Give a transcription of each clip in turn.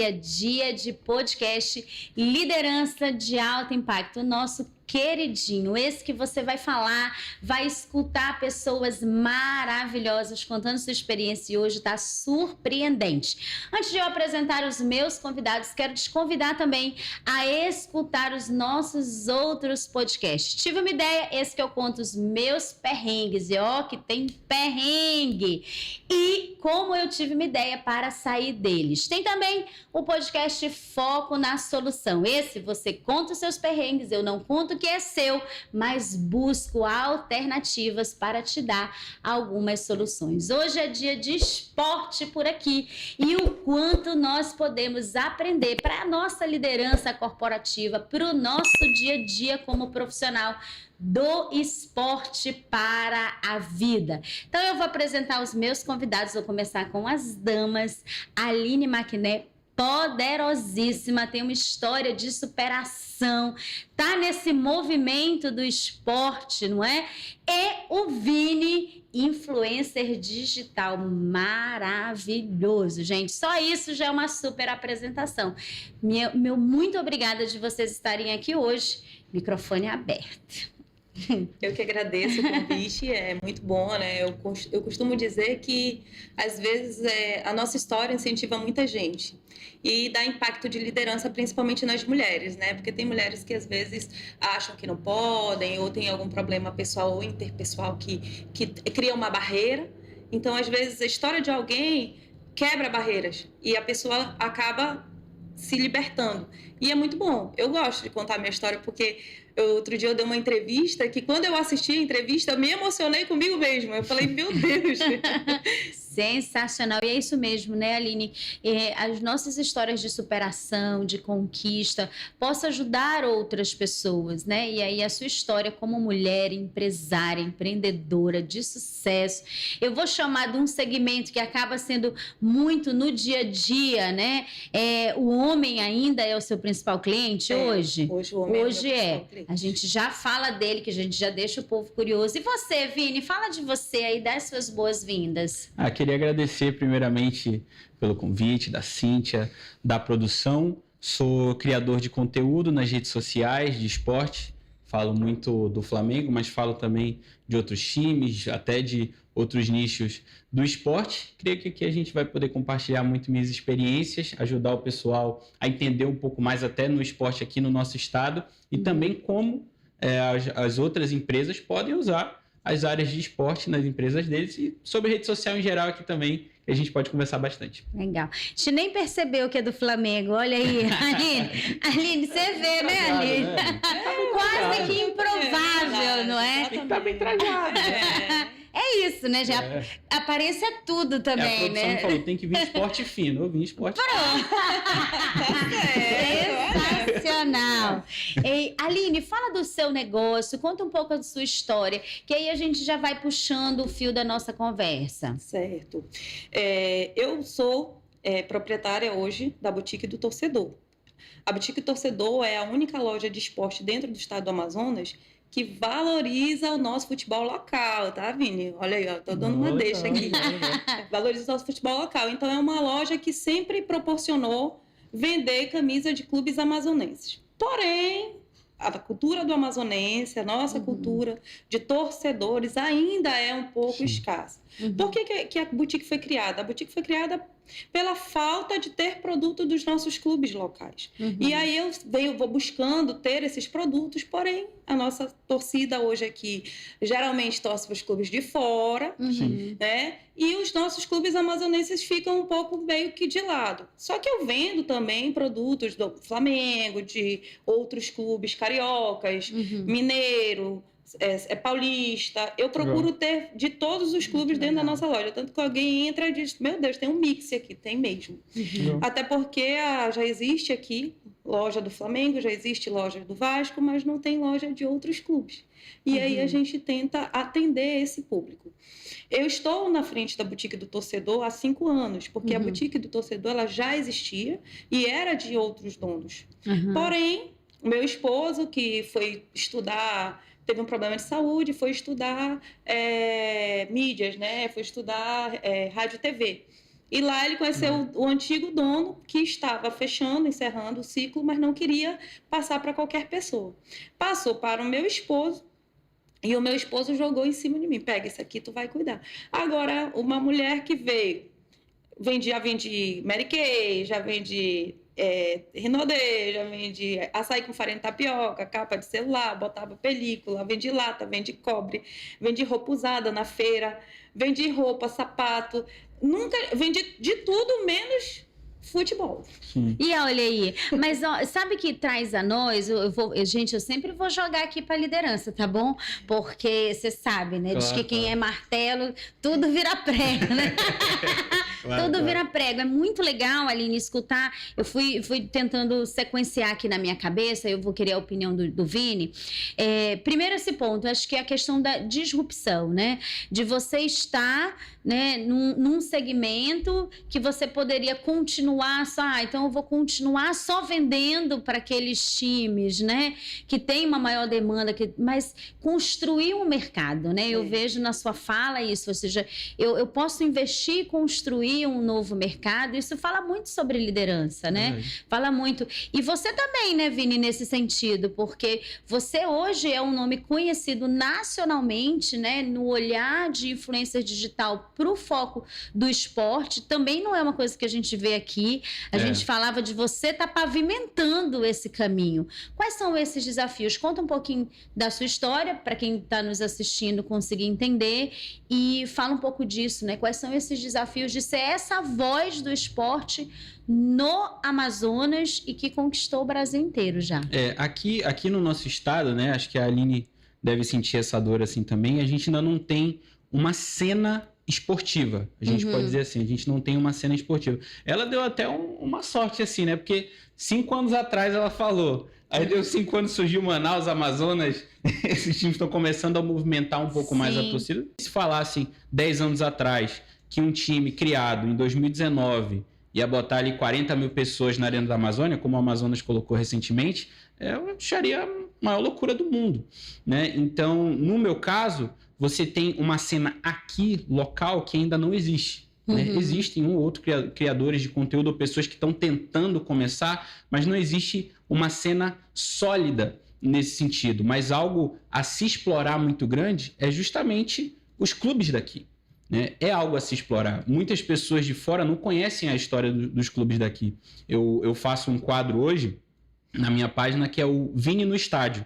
família, dia de podcast Liderança de Alto Impacto, nosso queridinho, esse que você vai falar, vai escutar pessoas maravilhosas contando sua experiência e hoje está surpreendente. Antes de eu apresentar os meus convidados, quero te convidar também a escutar os nossos outros podcasts. Tive uma ideia, esse que eu conto os meus perrengues, e ó, que tem perrengue, e como eu tive uma ideia para sair deles. Tem também o podcast Foco na Solução. Esse você conta os seus perrengues, eu não conto o que é seu, mas busco alternativas para te dar algumas soluções. Hoje é dia de esporte por aqui e o quanto nós podemos aprender para a nossa liderança corporativa, para o nosso dia a dia como profissional do esporte para a vida. Então eu vou apresentar os meus convidados, vou começar com as damas. Aline Maquiné, poderosíssima, tem uma história de superação, tá nesse movimento do esporte, não é? E o Vini, influencer digital, maravilhoso, gente. Só isso já é uma super apresentação. Meu muito obrigada de vocês estarem aqui hoje. Microfone aberto. Eu que agradeço o convite, é muito bom, né? Eu costumo dizer que, às vezes, a nossa história incentiva muita gente e dá impacto de liderança, principalmente nas mulheres, né? Porque tem mulheres que, às vezes, acham que não podem ou tem algum problema pessoal ou interpessoal que cria uma barreira. Então, às vezes, a história de alguém quebra barreiras e a pessoa acaba se libertando. E é muito bom. Eu gosto de contar a minha história porque outro dia eu dei uma entrevista que quando eu assisti a entrevista eu me emocionei comigo mesma. Eu falei, meu Deus! Sensacional. E é isso mesmo, né, Aline? As nossas histórias de superação, de conquista, possam ajudar outras pessoas, né? E aí a sua história como mulher, empresária, empreendedora, de sucesso. Eu vou chamar de um segmento que acaba sendo muito no dia a dia, né? O homem ainda é o seu principal cliente hoje? Hoje o homem é o meu principal cliente. A gente já fala dele, que a gente já deixa o povo curioso. E você, Vini, fala de você aí, dá as suas boas-vindas. Queria agradecer primeiramente pelo convite da Cíntia, da produção. Sou criador de conteúdo nas redes sociais de esporte. Falo muito do Flamengo, mas falo também de outros times, até de outros nichos do esporte. Creio que aqui a gente vai poder compartilhar muito minhas experiências, ajudar o pessoal a entender um pouco mais até no esporte aqui no nosso estado e também como as outras empresas podem usar as áreas de esporte nas empresas deles e sobre rede social em geral aqui também, que a gente pode conversar bastante. Legal. A gente nem percebeu que é do Flamengo. Olha aí, Aline, você vê, né, Aline? Quase que improvável, não é? Tem que estar bem trajado. É isso, né? Já aparência tudo também, a produção falou, tem que vir esporte fino. Eu vim esporte fino. Sensacional. Ei, Aline, fala do seu negócio, conta um pouco da sua história, que aí a gente já vai puxando o fio da nossa conversa. Certo. Eu sou proprietária hoje da Boutique do Torcedor. A Boutique do Torcedor é a única loja de esporte dentro do estado do Amazonas que valoriza o nosso futebol local, tá, Vini? Olha aí, ó, tô dando uma deixa aqui. Valoriza o nosso futebol local. Então, é uma loja que sempre proporcionou vender camisa de clubes amazonenses. Porém, a cultura do amazonense, a nossa cultura de torcedores ainda é um pouco escassa. Por que a Boutique foi criada? A Boutique foi criada pela falta de ter produto dos nossos clubes locais. E aí eu vou buscando ter esses produtos, porém a nossa torcida hoje aqui geralmente torce para os clubes de fora, né? E os nossos clubes amazonenses ficam um pouco meio que de lado. Só que eu vendo também produtos do Flamengo, de outros clubes cariocas, mineiro, paulista. Eu procuro ter de todos os clubes dentro da nossa loja. Tanto que alguém entra e diz, meu Deus, tem um mix aqui. Tem mesmo. Até porque já existe aqui loja do Flamengo, já existe loja do Vasco, mas não tem loja de outros clubes. E aí a gente tenta atender esse público. Eu estou na frente da Boutique do Torcedor há 5 anos, porque a Boutique do Torcedor ela já existia e era de outros donos. Porém, o meu esposo, que foi estudar, teve um problema de saúde, foi estudar mídias, né? Foi estudar rádio e TV. E lá ele conheceu o antigo dono, que estava encerrando o ciclo, mas não queria passar para qualquer pessoa. Passou para o meu esposo, e o meu esposo jogou em cima de mim. Pega esse aqui, tu vai cuidar. Agora, uma mulher que veio, já vende Mary Kay, já vende Rinodê, já vende açaí com farinha de tapioca, capa de celular, botava película, vende lata, vende cobre, vende roupa usada na feira, vende roupa, sapato, nunca vende de tudo menos futebol. Sim. E olha aí, mas ó, sabe que traz a nós, gente, eu sempre vou jogar aqui pra liderança, tá bom? Porque você sabe, né? Diz que quem é martelo, tudo vira prego, né? Tudo vira prego. É muito legal, Aline, escutar. Eu fui tentando sequenciar aqui na minha cabeça, eu vou querer a opinião do Vini. Primeiro esse ponto, acho que é a questão da disrupção, né? De você estar, né, num segmento que você poderia continuar só, então eu vou continuar só vendendo para aqueles times, né, que tem uma maior demanda, mas construir um mercado, né? Eu vejo na sua fala isso, ou seja, eu posso investir e construir um novo mercado. Isso fala muito sobre liderança, né? Fala muito. E você também, né, Vini, nesse sentido, porque você hoje é um nome conhecido nacionalmente, né, no olhar de influencer digital para o foco do esporte. Também não é uma coisa que a gente vê aqui. A gente falava de você estar pavimentando esse caminho. Quais são esses desafios? Conta um pouquinho da sua história, para quem está nos assistindo conseguir entender, e fala um pouco disso, né? Quais são esses desafios de ser essa voz do esporte no Amazonas e que conquistou o Brasil inteiro já? Aqui no nosso estado, né? Acho que a Aline deve sentir essa dor assim também. A gente ainda não tem uma cena esportiva, a gente pode dizer assim, a gente não tem uma cena esportiva. Ela deu até uma sorte assim, né? Porque 5 anos atrás ela falou, aí deu 5 anos, surgiu Manaus, Amazonas, esses times estão começando a movimentar um pouco mais a torcida. Se falassem 10 anos atrás que um time criado em 2019 ia botar ali 40 mil pessoas na Arena da Amazônia, como o Amazonas colocou recentemente, eu acharia a maior loucura do mundo, né? Então, no meu caso, você tem uma cena aqui, local, que ainda não existe. Né? Existem um ou outro criadores de conteúdo ou pessoas que estão tentando começar, mas não existe uma cena sólida nesse sentido. Mas algo a se explorar muito grande é justamente os clubes daqui. Né? É algo a se explorar. Muitas pessoas de fora não conhecem a história dos clubes daqui. Eu faço um quadro hoje na minha página que é o Vini no Estádio,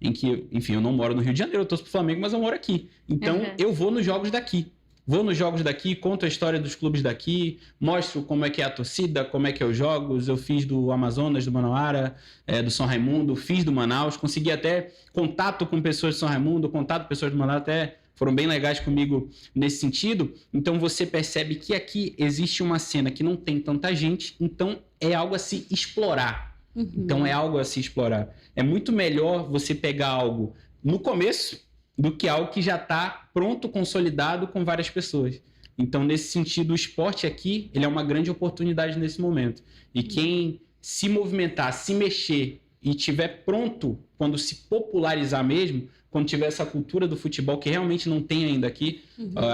em que, enfim, eu não moro no Rio de Janeiro, eu torço pro Flamengo, mas eu moro aqui. Então, eu vou nos jogos daqui. Vou nos jogos daqui, conto a história dos clubes daqui, mostro como é que é a torcida, como é que é os jogos. Eu fiz do Amazonas, do Manauara, do São Raimundo, fiz do Manaus, consegui até contato com pessoas de São Raimundo, contato com pessoas do Manaus, até foram bem legais comigo nesse sentido. Então, você percebe que aqui existe uma cena que não tem tanta gente, então é algo a se explorar. Então, é algo a se explorar. É muito melhor você pegar algo no começo do que algo que já está pronto, consolidado com várias pessoas. Então, nesse sentido, o esporte aqui, ele é uma grande oportunidade nesse momento. E quem se movimentar, se mexer e estiver pronto, quando se popularizar mesmo, quando tiver essa cultura do futebol, que realmente não tem ainda aqui,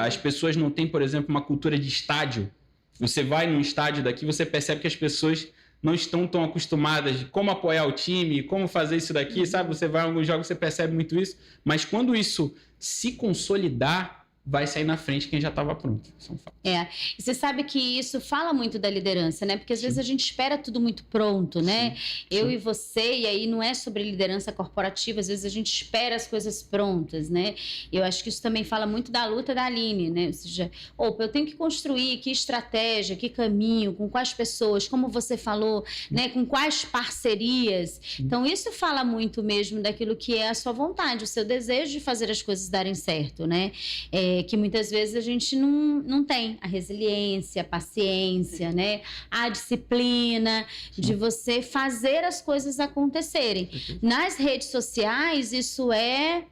as pessoas não têm, por exemplo, uma cultura de estádio. Você vai num estádio daqui, você percebe que as pessoas não estão tão acostumadas de como apoiar o time, como fazer isso daqui, sabe? Você vai em alguns jogos, você percebe muito isso, mas quando isso se consolidar, vai sair na frente quem já estava pronto. Isso é um fato. E você sabe que isso fala muito da liderança, né? Porque às vezes a gente espera tudo muito pronto, né? Eu e você, e aí não é sobre liderança corporativa, às vezes a gente espera as coisas prontas, né? Eu acho que isso também fala muito da luta da Aline, né? Ou seja, eu tenho que construir que estratégia, que caminho, com quais pessoas, como você falou, né? Com quais parcerias. Então, isso fala muito mesmo daquilo que é a sua vontade, o seu desejo de fazer as coisas darem certo, né? Que muitas vezes a gente não tem a resiliência, a paciência, né? A disciplina de você fazer as coisas acontecerem. Nas redes sociais, isso é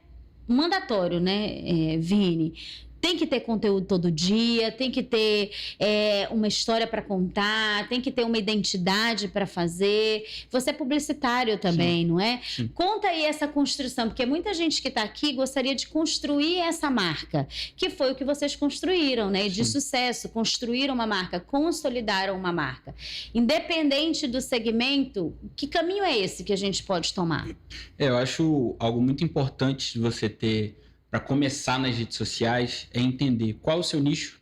mandatório, né, Vini? tem que ter conteúdo todo dia, tem que ter uma história para contar, tem que ter uma identidade para fazer. Você é publicitário também, não é? Sim. Conta aí essa construção, porque muita gente que está aqui gostaria de construir essa marca, que foi o que vocês construíram, né? De sucesso, construíram uma marca, consolidaram uma marca. Independente do segmento, que caminho é esse que a gente pode tomar? Eu acho algo muito importante de você ter para começar nas redes sociais é entender qual é o seu nicho,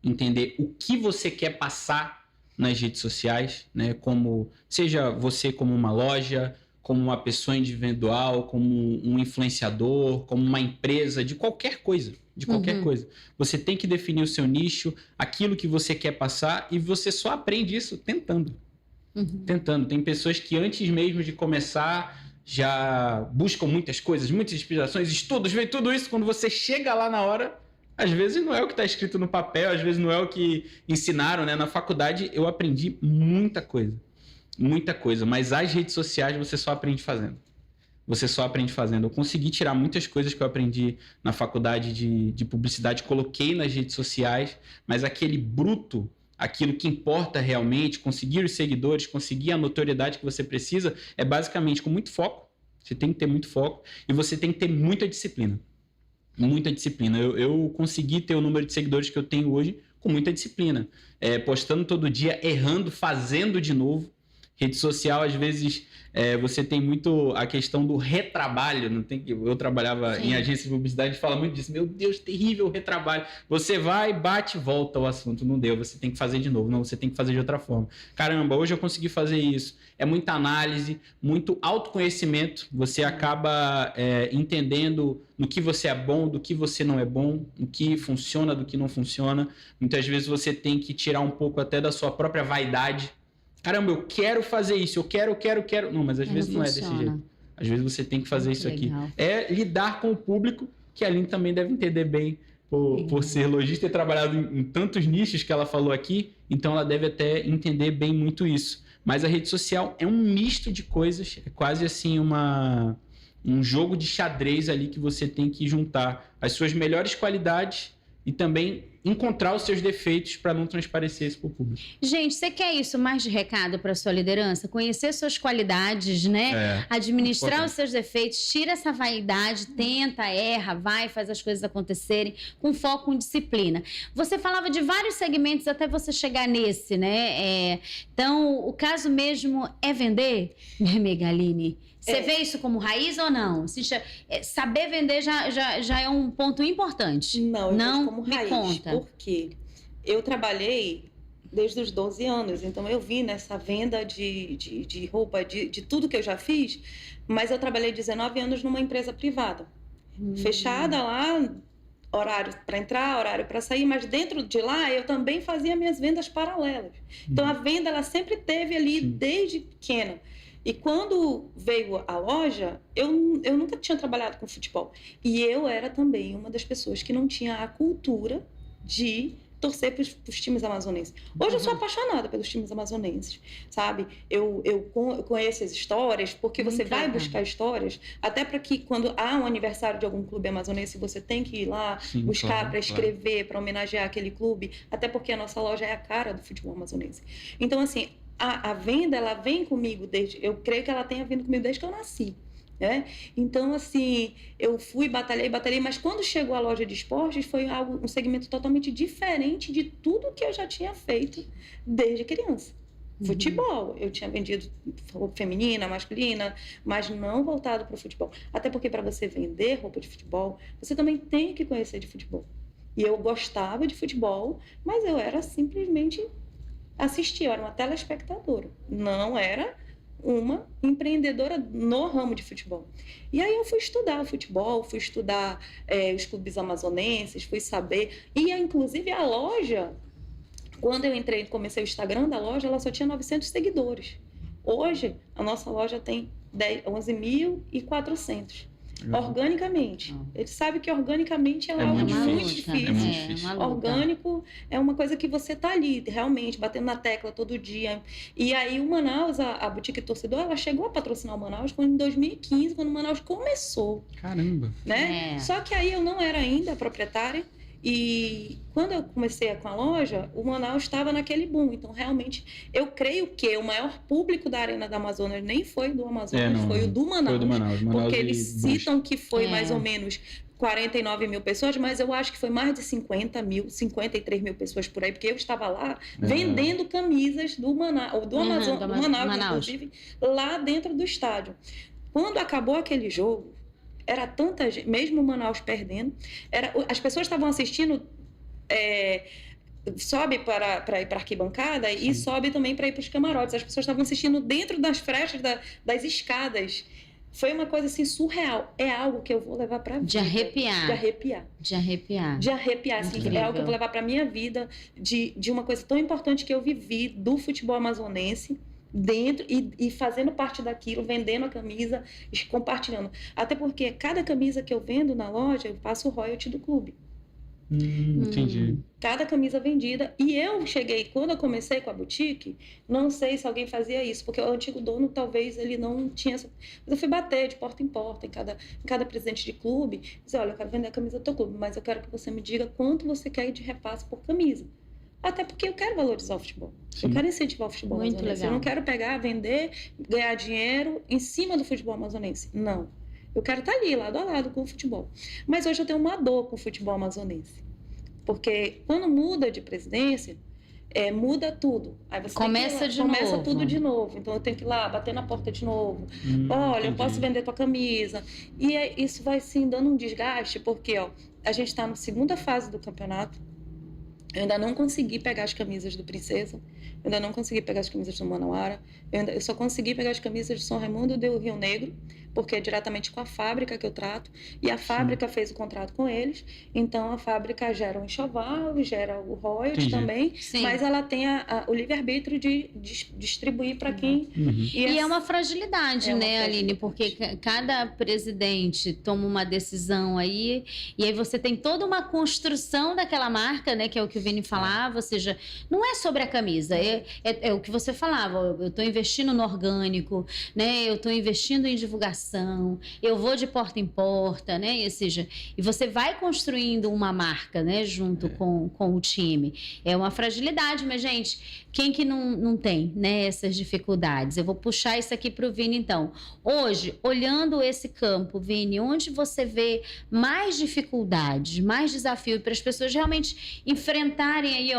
entender o que você quer passar nas redes sociais, né? Como seja você como uma loja, como uma pessoa individual, como um influenciador, como uma empresa, de qualquer coisa, coisa. Você tem que definir o seu nicho, aquilo que você quer passar, e você só aprende isso tentando. Tentando. Tem pessoas que antes mesmo de começar já buscam muitas coisas, muitas inspirações, estudos, vem tudo isso. Quando você chega lá na hora, às vezes não é o que está escrito no papel, às vezes não é o que ensinaram, né? Na faculdade eu aprendi muita coisa, mas as redes sociais você só aprende fazendo. Eu consegui tirar muitas coisas que eu aprendi na faculdade de publicidade, coloquei nas redes sociais, mas aquele bruto, aquilo que importa realmente, conseguir os seguidores, conseguir a notoriedade que você precisa, é basicamente com muito foco. Você tem que ter muito foco e você tem que ter muita disciplina. Muita disciplina. Eu consegui ter o número de seguidores que eu tenho hoje com muita disciplina. Postando todo dia, errando, fazendo de novo. Rede social, às vezes, você tem muito a questão do retrabalho. Não tem que... Eu trabalhava em agência de publicidade, a gente fala muito disso. Meu Deus, terrível o retrabalho. Você vai, bate, volta o assunto. Não deu, você tem que fazer de novo. Não, você tem que fazer de outra forma. Caramba, hoje eu consegui fazer isso. É muita análise, muito autoconhecimento. Você acaba entendendo no que você é bom, do que você não é bom, no que funciona, do que não funciona. Muitas vezes você tem que tirar um pouco até da sua própria vaidade. Caramba, eu quero fazer isso, eu quero. Não, mas às vezes não é desse jeito. Às vezes você tem que fazer isso aqui. É lidar com o público, que a Aline também deve entender bem, por ser lojista e ter trabalhado em tantos nichos que ela falou aqui, então ela deve até entender bem muito isso. Mas a rede social é um misto de coisas, é quase assim um jogo de xadrez ali que você tem que juntar as suas melhores qualidades e também encontrar os seus defeitos para não transparecer isso para o público. Gente, você quer isso mais de recado para sua liderança? Conhecer suas qualidades, né? Administrar os seus defeitos, tira essa vaidade, tenta, erra, vai, faz as coisas acontecerem com foco, com disciplina. Você falava de vários segmentos até você chegar nesse, né? Então, o caso mesmo é vender, minha amiga Aline? Você vê isso como raiz ou não? Saber vender já é um ponto importante. Não, eu vejo como raiz. Conta. Porque eu trabalhei desde os 12 anos, então eu vi nessa venda de roupa, de tudo que eu já fiz, mas eu trabalhei 19 anos numa empresa privada. Fechada lá, horário para entrar, horário para sair, mas dentro de lá eu também fazia minhas vendas paralelas. Então a venda ela sempre teve ali desde pequena. E quando veio a loja, eu nunca tinha trabalhado com futebol. E eu era também uma das pessoas que não tinha a cultura de torcer para os times amazonenses. Hoje eu sou apaixonada pelos times amazonenses, sabe? Eu conheço as histórias, porque você vai buscar histórias, até para que quando há um aniversário de algum clube amazonense, você tem que ir lá buscar para escrever, para homenagear aquele clube, até porque a nossa loja é a cara do futebol amazonense. Então, assim, a venda, ela vem comigo eu creio que ela tenha vindo comigo desde que eu nasci, né? Então, assim, eu fui, batalhei, mas quando chegou a loja de esportes, foi um segmento totalmente diferente de tudo que eu já tinha feito desde criança. Futebol, eu tinha vendido roupa feminina, masculina, mas não voltado para o futebol. Até porque para você vender roupa de futebol, você também tem que conhecer de futebol. E eu gostava de futebol, mas eu era simplesmente assistir, eu era uma telespectadora, não era uma empreendedora no ramo de futebol. E aí eu fui estudar futebol, fui estudar os clubes amazonenses, fui saber, e inclusive a loja, quando eu entrei e comecei o Instagram da loja, ela só tinha 900 seguidores. Hoje, a nossa loja tem 11.400. Organicamente. Ele sabe que organicamente é algo muito difícil. É muito difícil. Orgânico é uma coisa que você tá ali, realmente, batendo na tecla todo dia. E aí o Manaus, a Boutique Torcedor, ela chegou a patrocinar o Manaus em 2015, quando o Manaus começou. Caramba! Né? Só que aí eu não era ainda proprietária, E quando eu comecei com a loja, o Manaus estava naquele boom. Então, realmente, eu creio que o maior público da Arena da Amazonas nem foi do Amazonas, foi o do Manaus. Foi do Manaus. Porque eles citam que foi mais ou menos 49 mil pessoas, mas eu acho que foi mais de 50 mil, 53 mil pessoas por aí, porque eu estava lá vendendo camisas do Manaus, do Manaus, inclusive, lá dentro do estádio. Quando acabou aquele jogo, era tanta gente, mesmo o Manaus perdendo, as pessoas estavam assistindo, sobe para ir para a arquibancada e sobe também para ir para os camarotes. As pessoas estavam assistindo dentro das frechas das escadas. Foi uma coisa assim surreal. É algo que eu vou levar para a vida. De arrepiar. De arrepiar. De arrepiar. De arrepiar. Assim, é algo que eu vou levar para a minha vida, de uma coisa tão importante que eu vivi do futebol amazonense, dentro e fazendo parte daquilo, vendendo a camisa, compartilhando. Até porque cada camisa que eu vendo na loja, eu passo o royalty do clube. Entendi. Cada camisa vendida. E eu cheguei, quando eu comecei com a boutique, não sei se alguém fazia isso, porque o antigo dono talvez ele não tinha essa... Mas eu fui bater de porta em porta, em cada presidente de clube, dizer, olha, eu quero vender a camisa do teu clube, mas eu quero que você me diga quanto você quer de repasse por camisa. Até porque eu quero valorizar o futebol. Sim. Eu quero incentivar o futebol amazonense. Eu não quero pegar, vender, ganhar dinheiro em cima do futebol amazonense. Não. Eu quero estar ali, lado a lado com o futebol. Mas hoje eu tenho uma dor com o futebol amazonense. Porque quando muda de presidência, muda tudo. Aí você começa tudo de novo. Então eu tenho que ir lá, bater na porta de novo. Olha, eu posso vender tua camisa. E isso vai sim dando um desgaste, porque a gente está na segunda fase do campeonato. Eu ainda não consegui pegar as camisas do Princesa, eu ainda não consegui pegar as camisas do Manauara, eu só consegui pegar as camisas de São Raimundo do Rio Negro, porque é diretamente com a fábrica que eu trato, e a fábrica fez o contrato com eles, então a fábrica gera um enxoval, gera o royalties também, mas ela tem o livre-arbítrio de distribuir para quem... E é uma fragilidade, né, Aline? Porque cada presidente toma uma decisão aí, e aí você tem toda uma construção daquela marca, né, que é o que o Vini falava, ou seja, não é sobre a camisa, é o que você falava, eu estou investindo no orgânico, né, eu estou investindo em divulgação, eu vou de porta em porta, né, ou seja, e você vai construindo uma marca, né, junto com o time. É uma fragilidade, mas, gente, quem que não tem, né, essas dificuldades? Eu vou puxar isso aqui para o Vini, então. Hoje, olhando esse campo, Vini, onde você vê mais dificuldades, mais desafio para as pessoas realmente enfrentarem aí,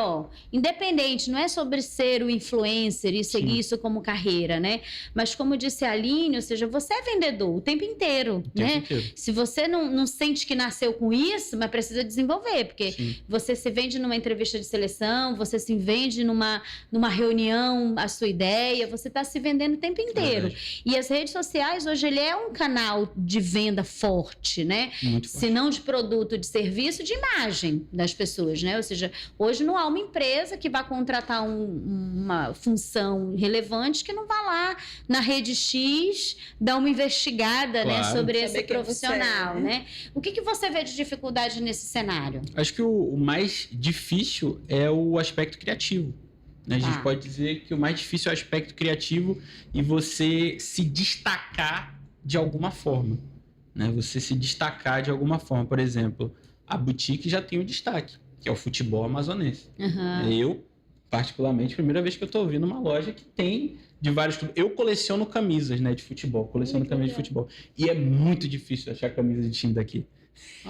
independente, não é sobre ser o influencer e seguir isso como carreira, né? Mas como disse a Aline, ou seja, você é vendedor o tempo inteiro, né? Se você não sente que nasceu com isso, mas precisa desenvolver, porque você se vende numa entrevista de seleção, você se vende numa reunião, a sua ideia, você está se vendendo o tempo inteiro. E as redes sociais, hoje, ele é um canal de venda forte, né? Se não de produto, de serviço, de imagem das pessoas, né? Ou seja, hoje não há uma empresa que vai contratar uma função relevante que não vá lá na rede X dar uma investigada, né, sobre esse profissional, né? O que você vê de dificuldade nesse cenário? Acho que o mais difícil é o aspecto criativo. Né? A gente pode dizer que o mais difícil é o aspecto criativo e você se destacar de alguma forma. Né? Você se destacar de alguma forma. Por exemplo, a boutique já tem um destaque, que é o futebol amazonense. Eu, particularmente, primeira vez que eu estou ouvindo uma loja que tem de vários clubes. Eu coleciono camisas, né, de futebol. Coleciono camisas de futebol. E é muito difícil achar camisa de time daqui.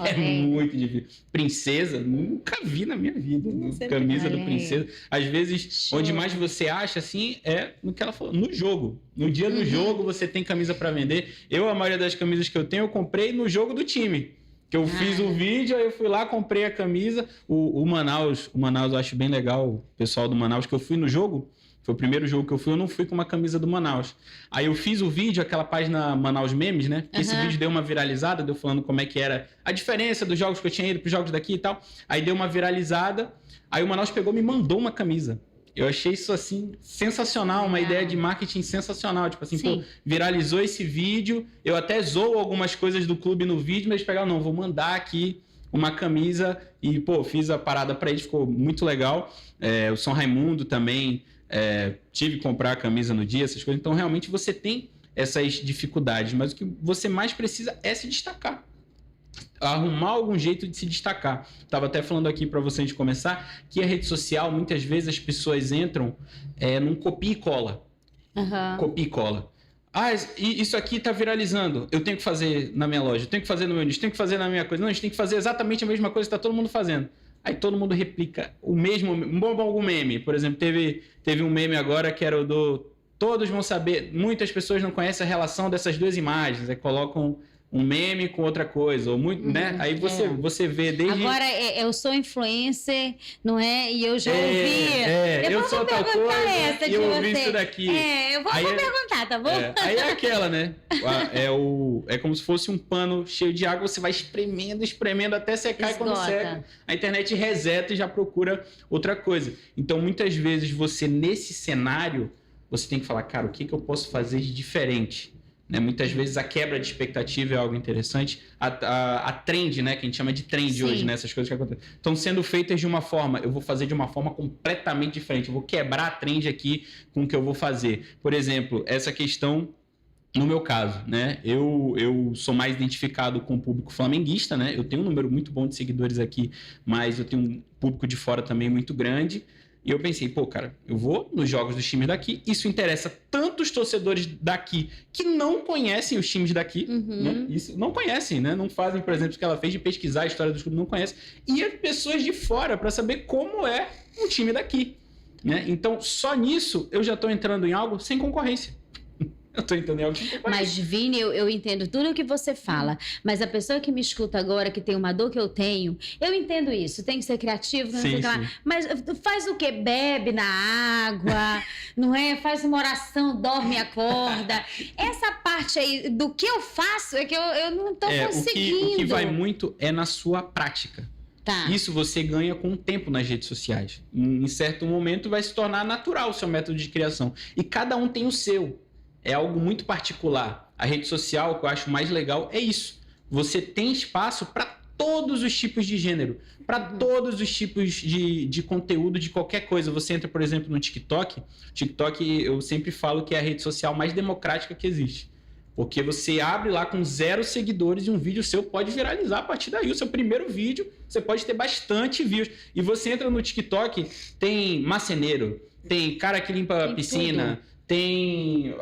É muito difícil. Princesa, nunca vi na minha vida. Camisa do Princesa. Às vezes, onde mais você acha, assim, é no que ela falou, no jogo. No dia do jogo, você tem camisa para vender. A maioria das camisas que eu tenho, eu comprei no jogo do time. Que eu fiz o vídeo, aí eu fui lá, comprei a camisa. O Manaus eu acho bem legal, o pessoal do Manaus, que eu fui no jogo. Foi o primeiro jogo que eu não fui com uma camisa do Manaus. Aí eu fiz o vídeo, aquela página Manaus Memes, né? Esse vídeo deu uma viralizada, deu falando como é que era a diferença dos jogos que eu tinha ido para os jogos daqui e tal. Aí deu uma viralizada, aí o Manaus pegou e me mandou uma camisa. Eu achei isso, assim, sensacional, uma ideia de marketing sensacional. Tipo assim, viralizou esse vídeo, eu até zoo algumas coisas do clube no vídeo, mas eles pegaram, não, vou mandar aqui uma camisa e, fiz a parada para eles, ficou muito legal. O São Raimundo também... tive que comprar a camisa no dia, essas coisas. Então, realmente, você tem essas dificuldades. Mas o que você mais precisa é se destacar. arrumar algum jeito de se destacar. Estava até falando aqui para você antes de começar que a rede social, muitas vezes as pessoas entram num copia e cola. Copia e cola. Isso aqui está viralizando. Eu tenho que fazer na minha loja, eu tenho que fazer no meu nicho, tenho que fazer na minha coisa. Não, a gente tem que fazer exatamente a mesma coisa que está todo mundo fazendo. Aí todo mundo replica o mesmo... Algum meme. Por exemplo, teve um meme agora que era o do... Todos vão saber... Muitas pessoas não conhecem a relação dessas duas imagens. Aí colocam um meme com outra coisa. Ou muito, né? Aí você vê desde... Agora, eu sou influencer, não é? E eu já ouvi... eu sou tal coisa essa e eu ouvi isso daqui. Eu vou perguntar, tá bom? Aí é aquela, né? É como se fosse um pano cheio de água. Você vai espremendo até secar. Esgota. E quando seca, a internet reseta e já procura outra coisa. Então, muitas vezes, você nesse cenário, você tem que falar, cara, o que eu posso fazer de diferente? Né? Muitas vezes a quebra de expectativa é algo interessante. A trend, né? Que a gente chama de trend Sim. hoje, né? Essas coisas que acontecem. Estão sendo feitas de uma forma, eu vou fazer de uma forma completamente diferente. Eu vou quebrar a trend aqui com o que eu vou fazer. Por exemplo, essa questão, no meu caso, né? Eu sou mais identificado com o público flamenguista, né? Eu tenho um número muito bom de seguidores aqui, mas eu tenho um público de fora também muito grande. E eu pensei, pô, cara, eu vou nos jogos dos times daqui, isso interessa tanto os torcedores daqui que não conhecem os times daqui, né? Isso, não conhecem, né? Não fazem, por exemplo, o que ela fez de pesquisar a história dos clubes, não conhecem. E as pessoas de fora para saber como é um time daqui, né? Então, só nisso eu já estou entrando em algo sem concorrência. Eu estou entrando em algo sem concorrência. Mas, Vini, eu entendo tudo o que você fala. Mas a pessoa que me escuta agora, que tem uma dor que eu tenho, eu entendo isso. Tem que ser criativo, não sei o que lá. Mas faz o quê? Bebe na água, não é? Faz uma oração, dorme e acorda. Essa parte aí do que eu faço é que eu não estou conseguindo. O que vai muito é na sua prática. Tá. Isso você ganha com o tempo nas redes sociais. Em certo momento vai se tornar natural o seu método de criação. E cada um tem o seu. É algo muito particular. A rede social, o que eu acho mais legal, é isso. Você tem espaço para todos os tipos de gênero, para todos os tipos de conteúdo, de qualquer coisa. Você entra, por exemplo, no TikTok. TikTok, eu sempre falo que é a rede social mais democrática que existe. Porque você abre lá com 0 seguidores e um vídeo seu pode viralizar a partir daí. O seu primeiro vídeo, você pode ter bastante views. E você entra no TikTok, tem marceneiro, tem cara que limpa a piscina... Tudo. Tem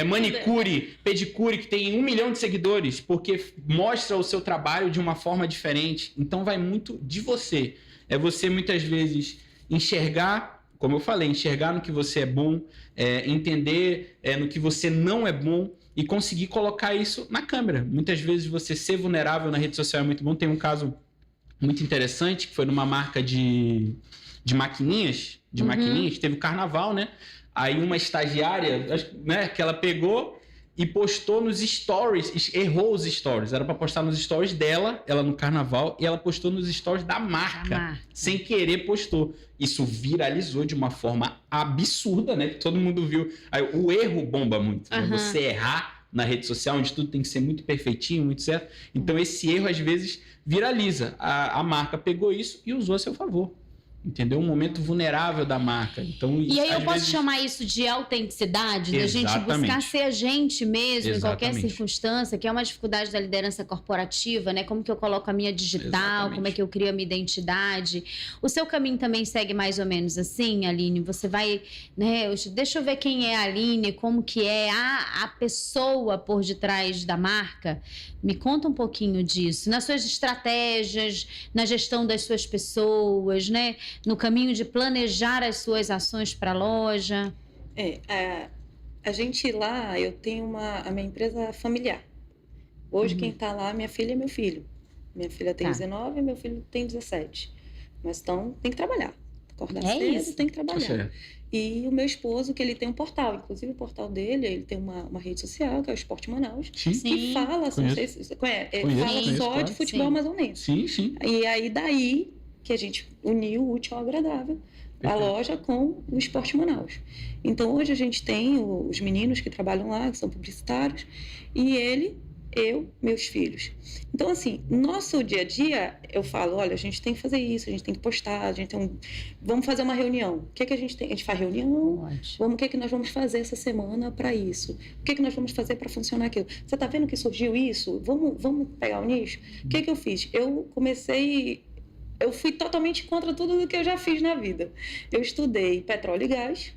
manicure, pedicure, que tem 1 milhão de seguidores, porque mostra o seu trabalho de uma forma diferente. Então vai muito de você. É você, muitas vezes, enxergar, como eu falei, enxergar no que você é bom, entender no que você não é bom e conseguir colocar isso na câmera. Muitas vezes você ser vulnerável na rede social é muito bom. Tem um caso muito interessante, que foi numa marca de maquininhas, teve o carnaval, né? Aí uma estagiária, né, que ela pegou e postou nos stories, errou os stories. Era para postar nos stories dela, ela no carnaval, e ela postou nos stories da marca. Sem querer postou. Isso viralizou de uma forma absurda, né? Que todo mundo viu. Aí, o erro bomba muito, né? Você errar na rede social, onde tudo tem que ser muito perfeitinho, muito certo. Então esse erro, às vezes, viraliza. A marca pegou isso e usou a seu favor. Entendeu? Um momento vulnerável da marca. Então, e aí eu posso chamar isso de autenticidade? Da gente buscar ser a gente mesmo em qualquer circunstância, que é uma dificuldade da liderança corporativa, né? Como que eu coloco a minha digital, como é que eu crio a minha identidade. O seu caminho também segue mais ou menos assim, Aline? Você vai, né? Deixa eu ver quem é a Aline, como que é a pessoa por detrás da marca. Me conta um pouquinho disso. Nas suas estratégias, na gestão das suas pessoas, né? No caminho de planejar as suas ações para a loja? A gente lá, eu tenho a minha empresa familiar. Hoje quem está lá, minha filha e meu filho. Minha filha tem 19 e meu filho tem 17. Mas então, tem que trabalhar. Acordar cedo, tem que trabalhar. E o meu esposo, que ele tem um portal. Inclusive, o portal dele, ele tem uma rede social, que é o Esporte Manaus. Que fala, não sei se você conhece, fala só de futebol amazonense. Sim. E aí, daí que a gente uniu o útil ao agradável, a loja com o Esporte Manaus. Então, hoje a gente tem os meninos que trabalham lá, que são publicitários, e ele eu, meus filhos. Então, assim, nosso dia a dia, eu falo, olha, a gente tem que fazer isso, a gente tem que postar, a gente tem vamos fazer uma reunião. O que a gente tem? A gente faz reunião, o que nós vamos fazer essa semana para isso? O que nós vamos fazer para funcionar aquilo? Você está vendo que surgiu isso? Vamos pegar o nicho? O que eu fiz? Eu fui totalmente contra tudo que eu já fiz na vida. Eu estudei petróleo e gás,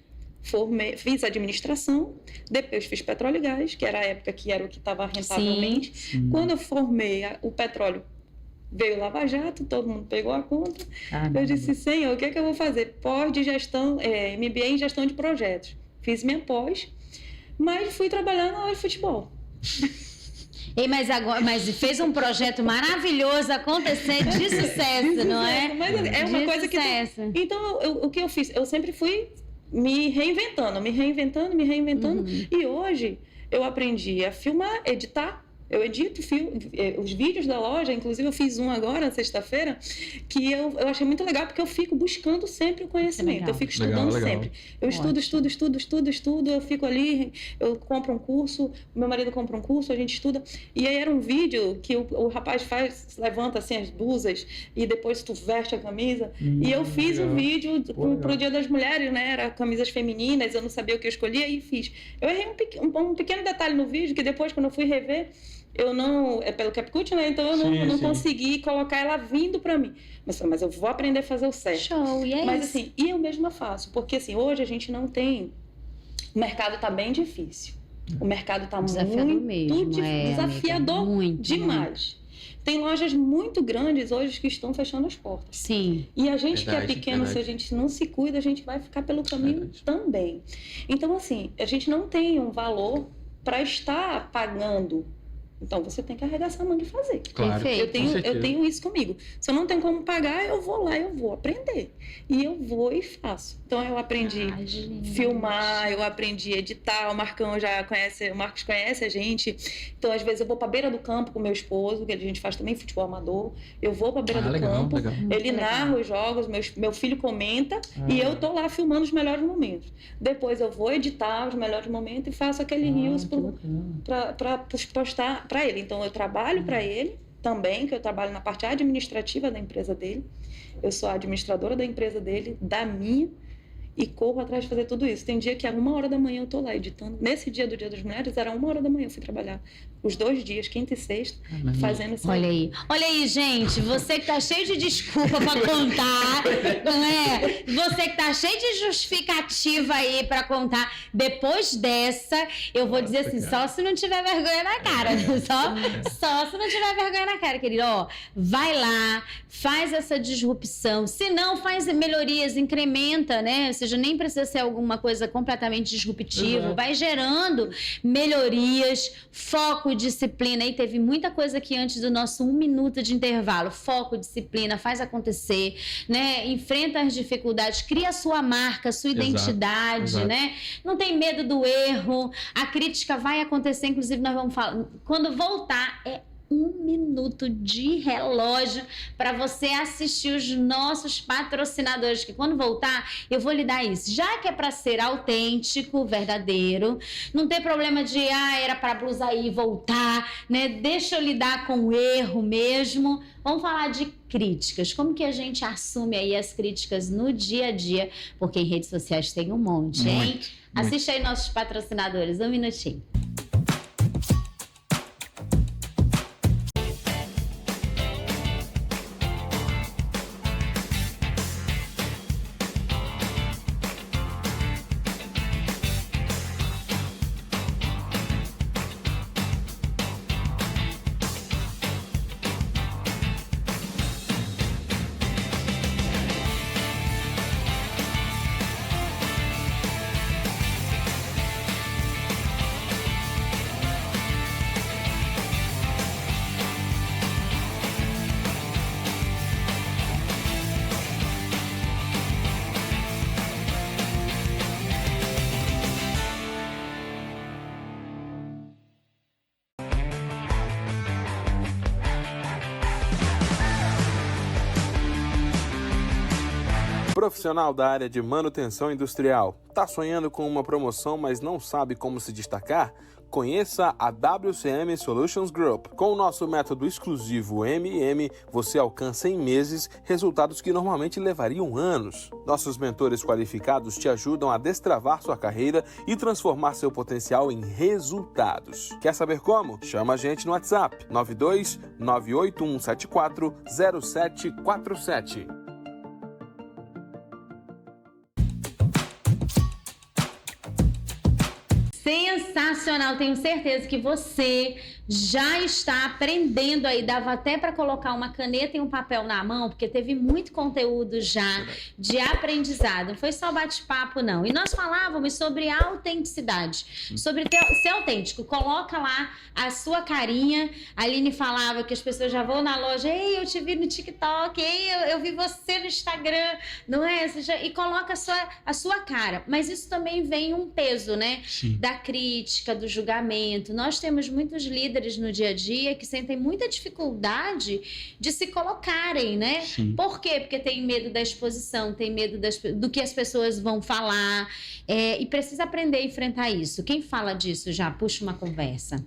fiz administração, depois fiz petróleo e gás, que era a época que era o que estava rentavelmente. Sim. Quando eu formei o petróleo, veio o Lava Jato, todo mundo pegou a conta. Eu disse, Senhor, o que eu vou fazer? Pós de gestão, MBA em gestão de projetos. Fiz minha pós, mas fui trabalhar na área de futebol. Mas fez um projeto maravilhoso acontecer de sucesso, não é? Mas é uma coisa sucesso. Então, o que eu fiz? Eu sempre fui me reinventando. E hoje eu aprendi a filmar, editar. Eu edito os vídeos da loja, inclusive eu fiz um agora, sexta-feira, que eu achei muito legal, porque eu fico buscando sempre o conhecimento, eu fico estudando sempre. Eu estudo, eu fico ali, eu compro um curso, meu marido compra um curso, a gente estuda. E aí era um vídeo que o rapaz levanta assim as blusas e depois tu veste a camisa. E eu fiz um vídeo pro Dia das Mulheres, né? Era camisas femininas, eu não sabia o que eu escolhia e fiz. Eu errei um pequeno detalhe no vídeo, que depois, quando eu fui rever, eu não... É pelo CapCut, né? Então eu não consegui colocar ela vindo para mim. Mas eu vou aprender a fazer o certo. Show, e é Mas isso. assim, eu mesma faço. Porque assim, hoje a gente não tem... O mercado tá bem difícil. O mercado tá muito desafiador demais. Tem lojas muito grandes hoje que estão fechando as portas. Sim. E a gente que é pequeno, se a gente não se cuida, a gente vai ficar pelo caminho também. Então assim, a gente não tem um valor para estar pagando. Então, você tem que arregaçar a manga e fazer. Claro, eu tenho isso comigo. Se eu não tenho como pagar, eu vou lá, eu vou aprender. E eu vou e faço. Então, eu aprendi a filmar, eu aprendi a editar. O Marcos conhece a gente. Então, às vezes, eu vou para a beira do campo com meu esposo, que a gente faz também futebol amador. Eu vou para a beira do campo, ele narra os jogos, meu filho comenta e eu tô lá filmando os melhores momentos. Depois, eu vou editar os melhores momentos e faço aquele reels para postar para ele. Então, eu trabalho para ele também, que eu trabalho na parte administrativa da empresa dele. Eu sou a administradora da empresa dele, da minha, e corro atrás de fazer tudo isso. Tem dia que é 1h da manhã eu tô lá editando. Nesse dia do Dia das Mulheres, era 1h da manhã eu fui trabalhar. Os 2 dias, quinta e sexta, fazendo isso. Olha aí, gente, você que tá cheio de desculpa pra contar, não é? Você que tá cheio de justificativa aí pra contar. Depois dessa, eu vou dizer assim, só se não tiver vergonha na cara. Só se não tiver vergonha na cara, querido. Ó, vai lá, faz essa disrupção. Se não, faz melhorias, incrementa, né? Ou seja, nem precisa ser alguma coisa completamente disruptiva. Vai gerando melhorias, foco, disciplina. E teve muita coisa aqui antes do nosso 1 minuto de intervalo. Foco, disciplina, faz acontecer, né? Enfrenta as dificuldades, cria a sua marca, a sua identidade, né? Não tem medo do erro. A crítica vai acontecer, inclusive nós vamos falar. Quando voltar, é 1 minuto de relógio para você assistir os nossos patrocinadores, que quando voltar, eu vou lhe dar isso. Já que é para ser autêntico, verdadeiro, não tem problema de, era para blusa aí voltar, né? Deixa eu lidar com o erro mesmo. Vamos falar de críticas. Como que a gente assume aí as críticas no dia a dia? Porque em redes sociais tem um monte, hein? Assiste aí nossos patrocinadores. 1 minutinho. Profissional da área de manutenção industrial. Tá sonhando com uma promoção, mas não sabe como se destacar? Conheça a WCM Solutions Group. Com o nosso método exclusivo MM, você alcança em meses resultados que normalmente levariam anos. Nossos mentores qualificados te ajudam a destravar sua carreira e transformar seu potencial em resultados. Quer saber como? Chama a gente no WhatsApp 92 98174 0747. Sensacional, tenho certeza que você já está aprendendo aí, dava até para colocar uma caneta e um papel na mão, porque teve muito conteúdo já de aprendizado, não foi só bate-papo não. E nós falávamos sobre autenticidade, sobre ser autêntico, coloca lá a sua carinha. A Aline falava que as pessoas já vão na loja, ei, eu te vi no TikTok, ei, eu vi você no Instagram, não é? E coloca a sua cara, mas isso também vem um peso, né? Sim. Da crítica, do julgamento. Nós temos muitos líderes no dia a dia que sentem muita dificuldade de se colocarem, né? Sim. Por quê? Porque tem medo da exposição, tem medo do que as pessoas vão falar, e precisa aprender a enfrentar isso. Quem fala disso já? Puxa uma conversa.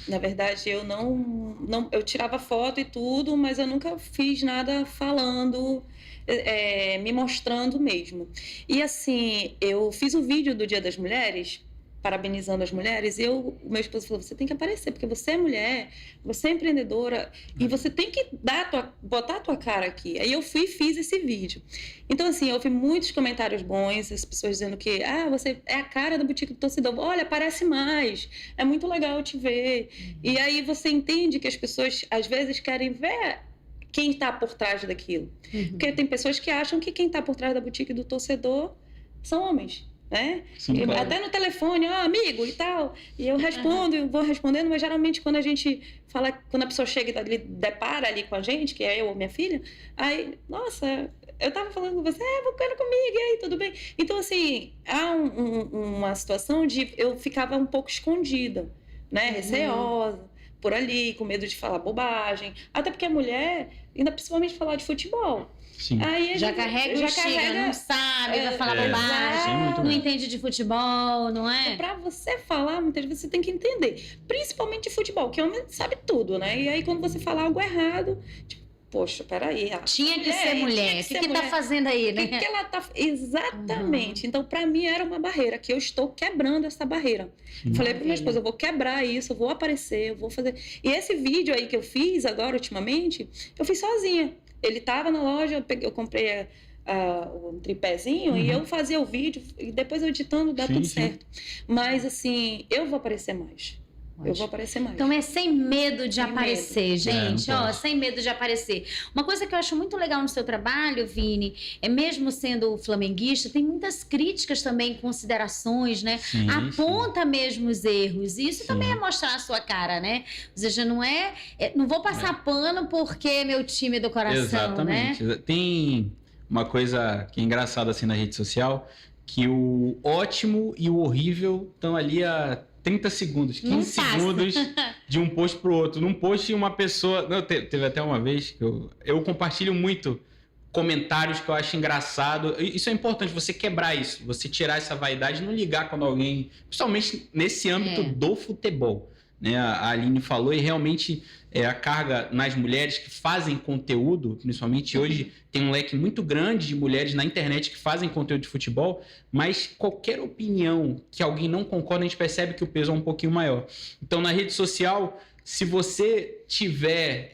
Na verdade, eu eu tirava foto e tudo, mas eu nunca fiz nada falando, me mostrando mesmo. E assim, eu fiz um vídeo do Dia das Mulheres, parabenizando as mulheres, e o meu esposo falou, você tem que aparecer, porque você é mulher, você é empreendedora, e você tem que botar a tua cara aqui. Aí eu fui e fiz esse vídeo. Então, assim, houve muitos comentários bons, as pessoas dizendo que, você é a cara da Boutique do Torcedor, olha, aparece mais, é muito legal te ver. E aí você entende que as pessoas, às vezes, querem ver quem está por trás daquilo. Porque tem pessoas que acham que quem está por trás da Boutique do Torcedor são homens. Né? Sim, claro. Até no telefone, amigo e tal, e eu respondo, eu vou respondendo, mas geralmente quando a gente fala, quando a pessoa chega e depara ali com a gente, que é eu ou minha filha, aí, nossa, eu tava falando com você, bacana comigo, e aí, tudo bem? Então, assim, há uma situação de eu ficava um pouco escondida, né, receosa, por ali, com medo de falar bobagem, até porque a mulher, ainda principalmente falar de futebol. Sim. Aí já carrega o estigma, não sabe, vai falar bobagem, não entende de futebol, não é? Para você falar, muitas vezes você tem que entender, principalmente de futebol, que homem sabe tudo, né? E aí quando você falar algo errado, tipo, poxa, peraí. Tinha que ser mulher, o que tá fazendo aí, né? O que ela tá... Exatamente. Então, para mim, era uma barreira, que eu estou quebrando essa barreira. Falei para minha esposa, eu vou quebrar isso, eu vou aparecer, eu vou fazer... E esse vídeo aí que eu fiz agora, ultimamente, eu fiz sozinha. Ele estava na loja, eu comprei um tripézinho e eu fazia o vídeo e depois eu editando dá tudo certo. Mas assim, eu vou aparecer mais. Eu vou aparecer mais. Então é sem medo de aparecer, gente. Sem medo de aparecer. Uma coisa que eu acho muito legal no seu trabalho, Vini, mesmo sendo flamenguista, tem muitas críticas também, considerações, né? Aponta mesmo os erros. E isso também é mostrar a sua cara, né? Ou seja, não vou passar pano porque é meu time do coração, exatamente, né? Tem uma coisa que é engraçada assim na rede social, que o ótimo e o horrível estão ali a 30 segundos, 15 segundos de um post pro outro. Num post, uma pessoa... Não, teve até uma vez que eu compartilho muito comentários que eu acho engraçado. Isso é importante, você quebrar isso. Você tirar essa vaidade e não ligar quando alguém... Principalmente nesse âmbito do futebol. Né? A Aline falou e realmente a carga nas mulheres que fazem conteúdo, principalmente hoje, tem um leque muito grande de mulheres na internet que fazem conteúdo de futebol, mas qualquer opinião que alguém não concorda, a gente percebe que o peso é um pouquinho maior. Então, na rede social, se você tiver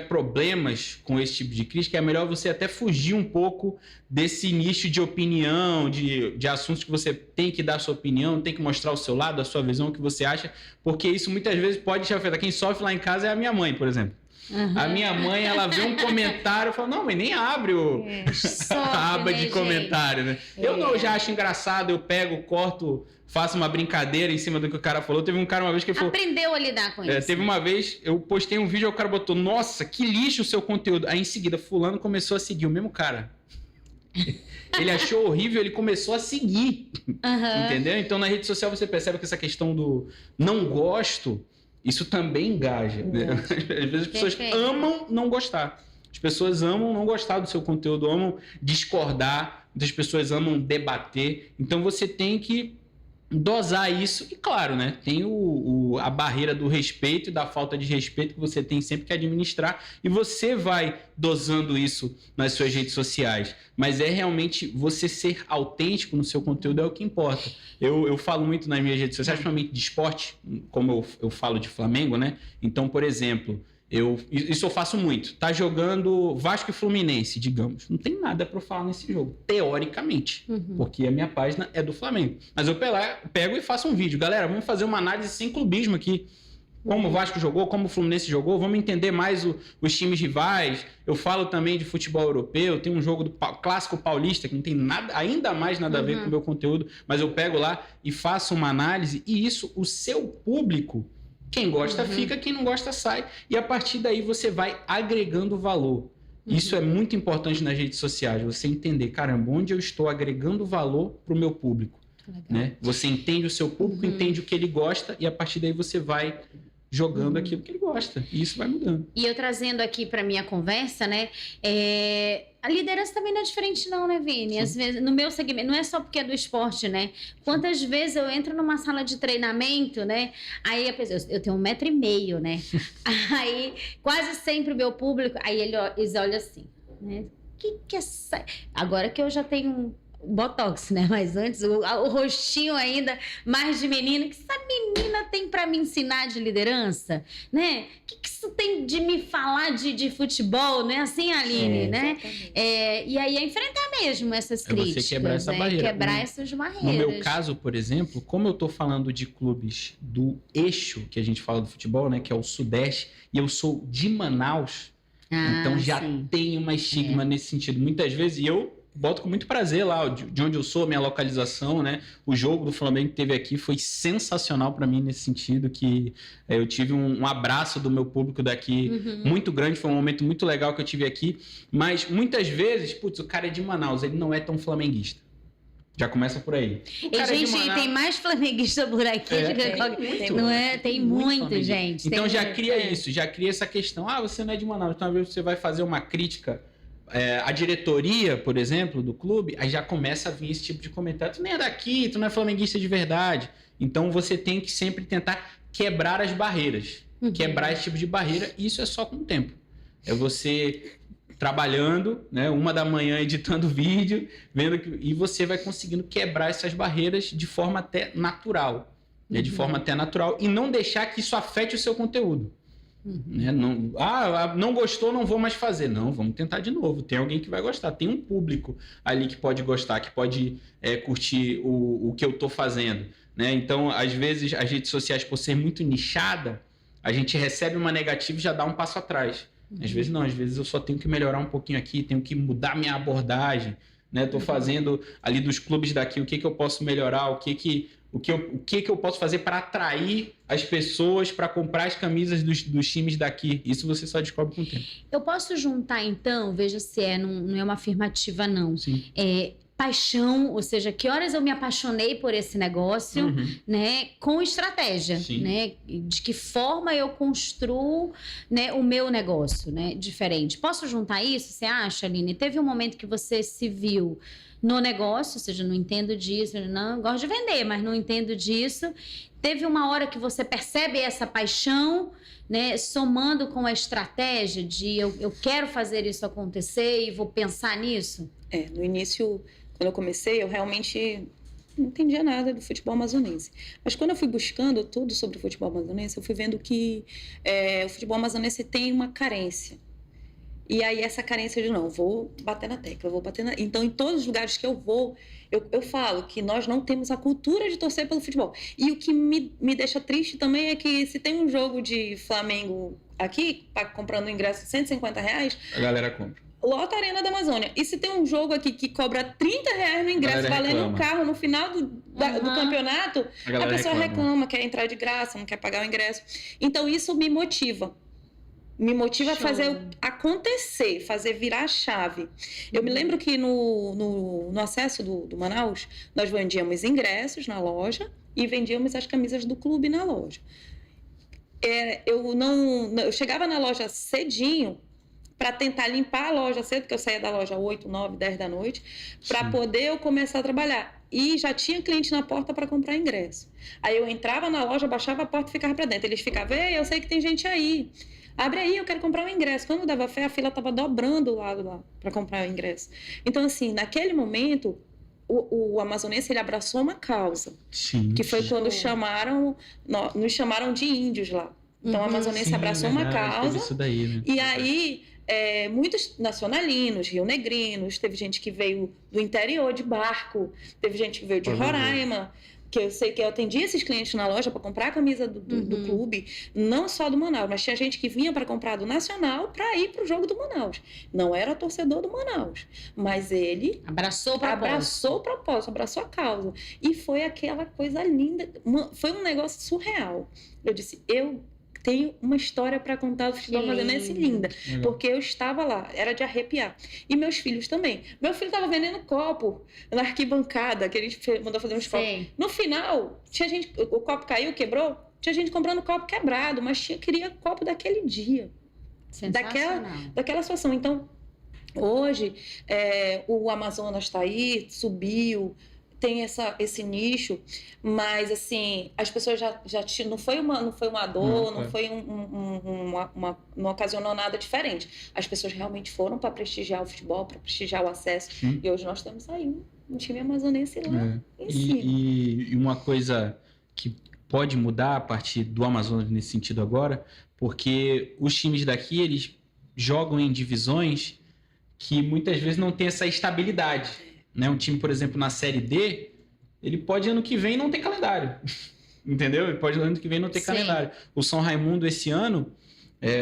problemas com esse tipo de crítica, é melhor você até fugir um pouco desse nicho de opinião, de assuntos que você tem que dar a sua opinião, tem que mostrar o seu lado, a sua visão, o que você acha, porque isso muitas vezes pode te afetar. Quem sofre lá em casa é a minha mãe, por exemplo. A minha mãe, ela vê um comentário e fala, não, mas nem abre a aba de comentário, né? Eu já acho engraçado, eu pego, corto, faço uma brincadeira em cima do que o cara falou. Teve um cara uma vez que ele falou... Aprendeu a lidar com isso. Teve uma vez, eu postei um vídeo e o cara botou, nossa, que lixo o seu conteúdo. Aí em seguida, fulano começou a seguir o mesmo cara. Ele achou horrível, ele começou a seguir. Entendeu? Então na rede social você percebe que essa questão do não gosto... Isso também engaja. Né? Às vezes as pessoas amam não gostar. As pessoas amam não gostar do seu conteúdo, amam discordar. Muitas pessoas amam debater. Então você tem que dosar isso, e claro, né, tem a barreira do respeito e da falta de respeito que você tem sempre que administrar, e você vai dosando isso nas suas redes sociais, mas é realmente você ser autêntico no seu conteúdo é o que importa. Eu falo muito nas minhas redes sociais, principalmente de esporte, como eu falo de Flamengo, né, então, por exemplo, isso eu faço muito. Tá jogando Vasco e Fluminense, digamos. Não tem nada para eu falar nesse jogo, teoricamente. Porque a minha página é do Flamengo. Mas eu pego e faço um vídeo. Galera, vamos fazer uma análise sem clubismo aqui. Como o Vasco jogou, como o Fluminense jogou. Vamos entender mais os times rivais. Eu falo também de futebol europeu. Tem um jogo do Clássico Paulista que não tem nada, ainda mais nada a ver com o meu conteúdo. Mas eu pego lá e faço uma análise. E isso, o seu público... Quem gosta fica, quem não gosta sai. E a partir daí você vai agregando valor. Isso é muito importante nas redes sociais. Você entender, caramba, onde eu estou agregando valor para o meu público. Né? Você entende o seu público, entende o que ele gosta e a partir daí você vai jogando aquilo que ele gosta. E isso vai mudando. E eu trazendo aqui para minha conversa, né? A liderança também não é diferente não, né, Vini? Às vezes, no meu segmento, não é só porque é do esporte, né? Quantas vezes eu entro numa sala de treinamento, né? Aí a pessoa, eu tenho 1,5 m, né? Aí, quase sempre o meu público, aí eles olham assim, né? Que é essa... Agora que eu já tenho botox, né? Mas antes, o rostinho ainda mais de menina. O que essa menina tem para me ensinar de liderança? Né? O que isso tem de me falar de futebol? Não é assim, Aline? Né? E aí é enfrentar mesmo essas críticas. Você quebrar essa barreira. Quebrar essas barreiras. No meu caso, por exemplo, como eu tô falando de clubes do eixo, que a gente fala do futebol, né? Que é o Sudeste, e eu sou de Manaus, então já tem uma estigma nesse sentido. Muitas vezes, e eu boto com muito prazer lá, de onde eu sou, minha localização, né? O jogo do Flamengo que teve aqui foi sensacional para mim nesse sentido, que eu tive um abraço do meu público daqui muito grande, foi um momento muito legal que eu tive aqui, mas muitas vezes, putz, o cara é de Manaus, ele não é tão flamenguista. Já começa por aí. E, gente, Manaus... tem mais flamenguista por aqui do que qualquer... Não é? Tem muito, gente. Então já cria isso, já cria essa questão. Ah, você não é de Manaus, então às vezes você vai fazer uma crítica... a diretoria, por exemplo, do clube, aí já começa a vir esse tipo de comentário. Tu nem é daqui, tu não é flamenguista de verdade. Então você tem que sempre tentar quebrar as barreiras. Quebrar esse tipo de barreira, e isso é só com o tempo. É você trabalhando, né, 1h editando vídeo, vendo e você vai conseguindo quebrar essas barreiras de forma até natural. Né, de forma até natural, e não deixar que isso afete o seu conteúdo. Né? Não gostou, não vou mais fazer. Não, vamos tentar de novo. Tem alguém que vai gostar, tem um público ali que pode gostar, que pode curtir o que eu estou fazendo. Né? Então, às vezes, as redes sociais, por ser muito nichada, a gente recebe uma negativa e já dá um passo atrás. Às vezes não, às vezes eu só tenho que melhorar um pouquinho aqui, tenho que mudar minha abordagem. Né? Estou fazendo ali dos clubes daqui, o que eu posso melhorar, o que eu posso fazer para atrair as pessoas para comprar as camisas dos times daqui. Isso você só descobre com o tempo. Eu posso juntar, então, veja se não é uma afirmativa, não. Sim. Paixão, ou seja, que horas eu me apaixonei por esse negócio, né, com estratégia, né, de que forma eu construo, né, o meu negócio, né, diferente. Posso juntar isso, você acha, Aline? Teve um momento que você se viu no negócio, ou seja, não entendo disso, não gosto de vender, mas não entendo disso. Teve uma hora que você percebe essa paixão, né, somando com a estratégia de eu quero fazer isso acontecer e vou pensar nisso? No início, quando eu comecei, eu realmente não entendia nada do futebol amazonense. Mas quando eu fui buscando tudo sobre o futebol amazonense, eu fui vendo que o futebol amazonense tem uma carência. E aí essa carência de não, vou bater na tecla, Então, em todos os lugares que eu vou, eu falo que nós não temos a cultura de torcer pelo futebol. E o que me deixa triste também é que se tem um jogo de Flamengo aqui, comprando um ingresso de R$150... A galera compra. Lota a Arena da Amazônia. E se tem um jogo aqui que cobra R$30 no ingresso, valendo um carro no final do campeonato, a pessoa reclama, quer entrar de graça, não quer pagar o ingresso. Então, isso me motiva. Me motiva a fazer acontecer, fazer virar a chave. Eu me lembro que no acesso do Manaus, nós vendíamos ingressos na loja e vendíamos as camisas do clube na loja. Eu chegava na loja cedinho para tentar limpar a loja cedo, porque eu saía da loja 8, 9, 10 da noite, para poder eu começar a trabalhar. e já tinha cliente na porta para comprar ingresso. Aí eu entrava na loja, baixava a porta e ficava para dentro. Eles ficavam, ei, eu sei que tem gente aí. Abre aí, eu quero comprar um ingresso. Quando dava fé, a fila estava dobrando o lado lá para comprar o ingresso. Então, assim, naquele momento, o amazonense, ele abraçou uma causa. Sim. Que foi quando nos chamaram de índios lá. Então, o amazonense abraçou uma causa. Isso daí, né? E aí, muitos nacionalinos, rionegrinos, teve gente que veio do interior de barco, teve gente que veio de Roraima, que eu sei que eu atendi esses clientes na loja para comprar a camisa do clube, não só do Manaus, mas tinha gente que vinha para comprar do Nacional para ir para o jogo do Manaus. Não era torcedor do Manaus, mas ele Abraçou o propósito. Abraçou o propósito, abraçou a causa. E foi aquela coisa linda, foi um negócio surreal. Eu disse, eu tenho uma história para contar do futebol amazonense linda, porque eu estava lá, era de arrepiar. E meus filhos também. Meu filho estava vendendo copo na arquibancada, que a gente mandou fazer uns copos. No final, tinha gente, o copo caiu, quebrou, tinha gente comprando copo quebrado, mas queria copo daquele dia. Daquela situação. Então, hoje, o Amazonas está aí, subiu, tem esse nicho, mas assim, as pessoas já não foi uma dor, não ocasionou nada diferente. As pessoas realmente foram para prestigiar o futebol, para prestigiar o acesso. E hoje nós temos aí um time amazonense lá em cima. E uma coisa que pode mudar a partir do Amazonas nesse sentido agora, porque os times daqui, eles jogam em divisões que muitas vezes não tem essa estabilidade. Né? Um time, por exemplo, na Série D, ele pode ano que vem não ter calendário. Entendeu? Ele pode ano que vem não ter calendário. O São Raimundo, esse ano,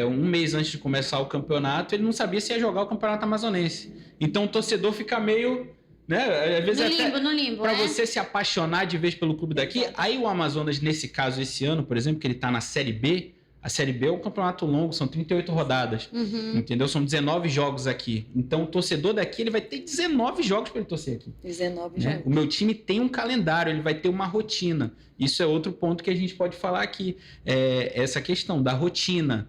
um mês antes de começar o campeonato, ele não sabia se ia jogar o Campeonato Amazonense. Então o torcedor fica meio... Né? Às vezes no limbo, para você se apaixonar de vez pelo clube daqui. Aí o Amazonas, nesse caso, esse ano, por exemplo, que ele está na Série B, a Série B é um campeonato longo, são 38 rodadas, entendeu? São 19 jogos aqui. Então, o torcedor daqui, ele vai ter 19 jogos para ele torcer aqui. 19 jogos. O meu time tem um calendário, ele vai ter uma rotina. Isso é outro ponto que a gente pode falar aqui. Essa questão da rotina.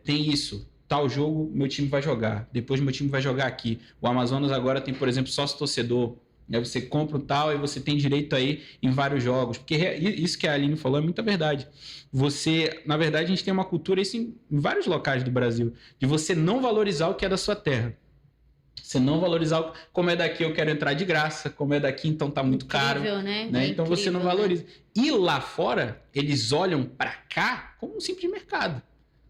Tem isso. Tal jogo, meu time vai jogar. Depois, meu time vai jogar aqui. O Amazonas agora tem, por exemplo, sócio-torcedor. Aí você compra o tal e você tem direito aí em vários jogos. Porque isso que a Aline falou é muita verdade. Na verdade, a gente tem uma cultura isso em vários locais do Brasil, de você não valorizar o que é da sua terra. Você não valorizar como é daqui, eu quero entrar de graça, como é daqui, então tá muito caro. Né? Então você não valoriza. Né? E lá fora, eles olham para cá como um simples mercado.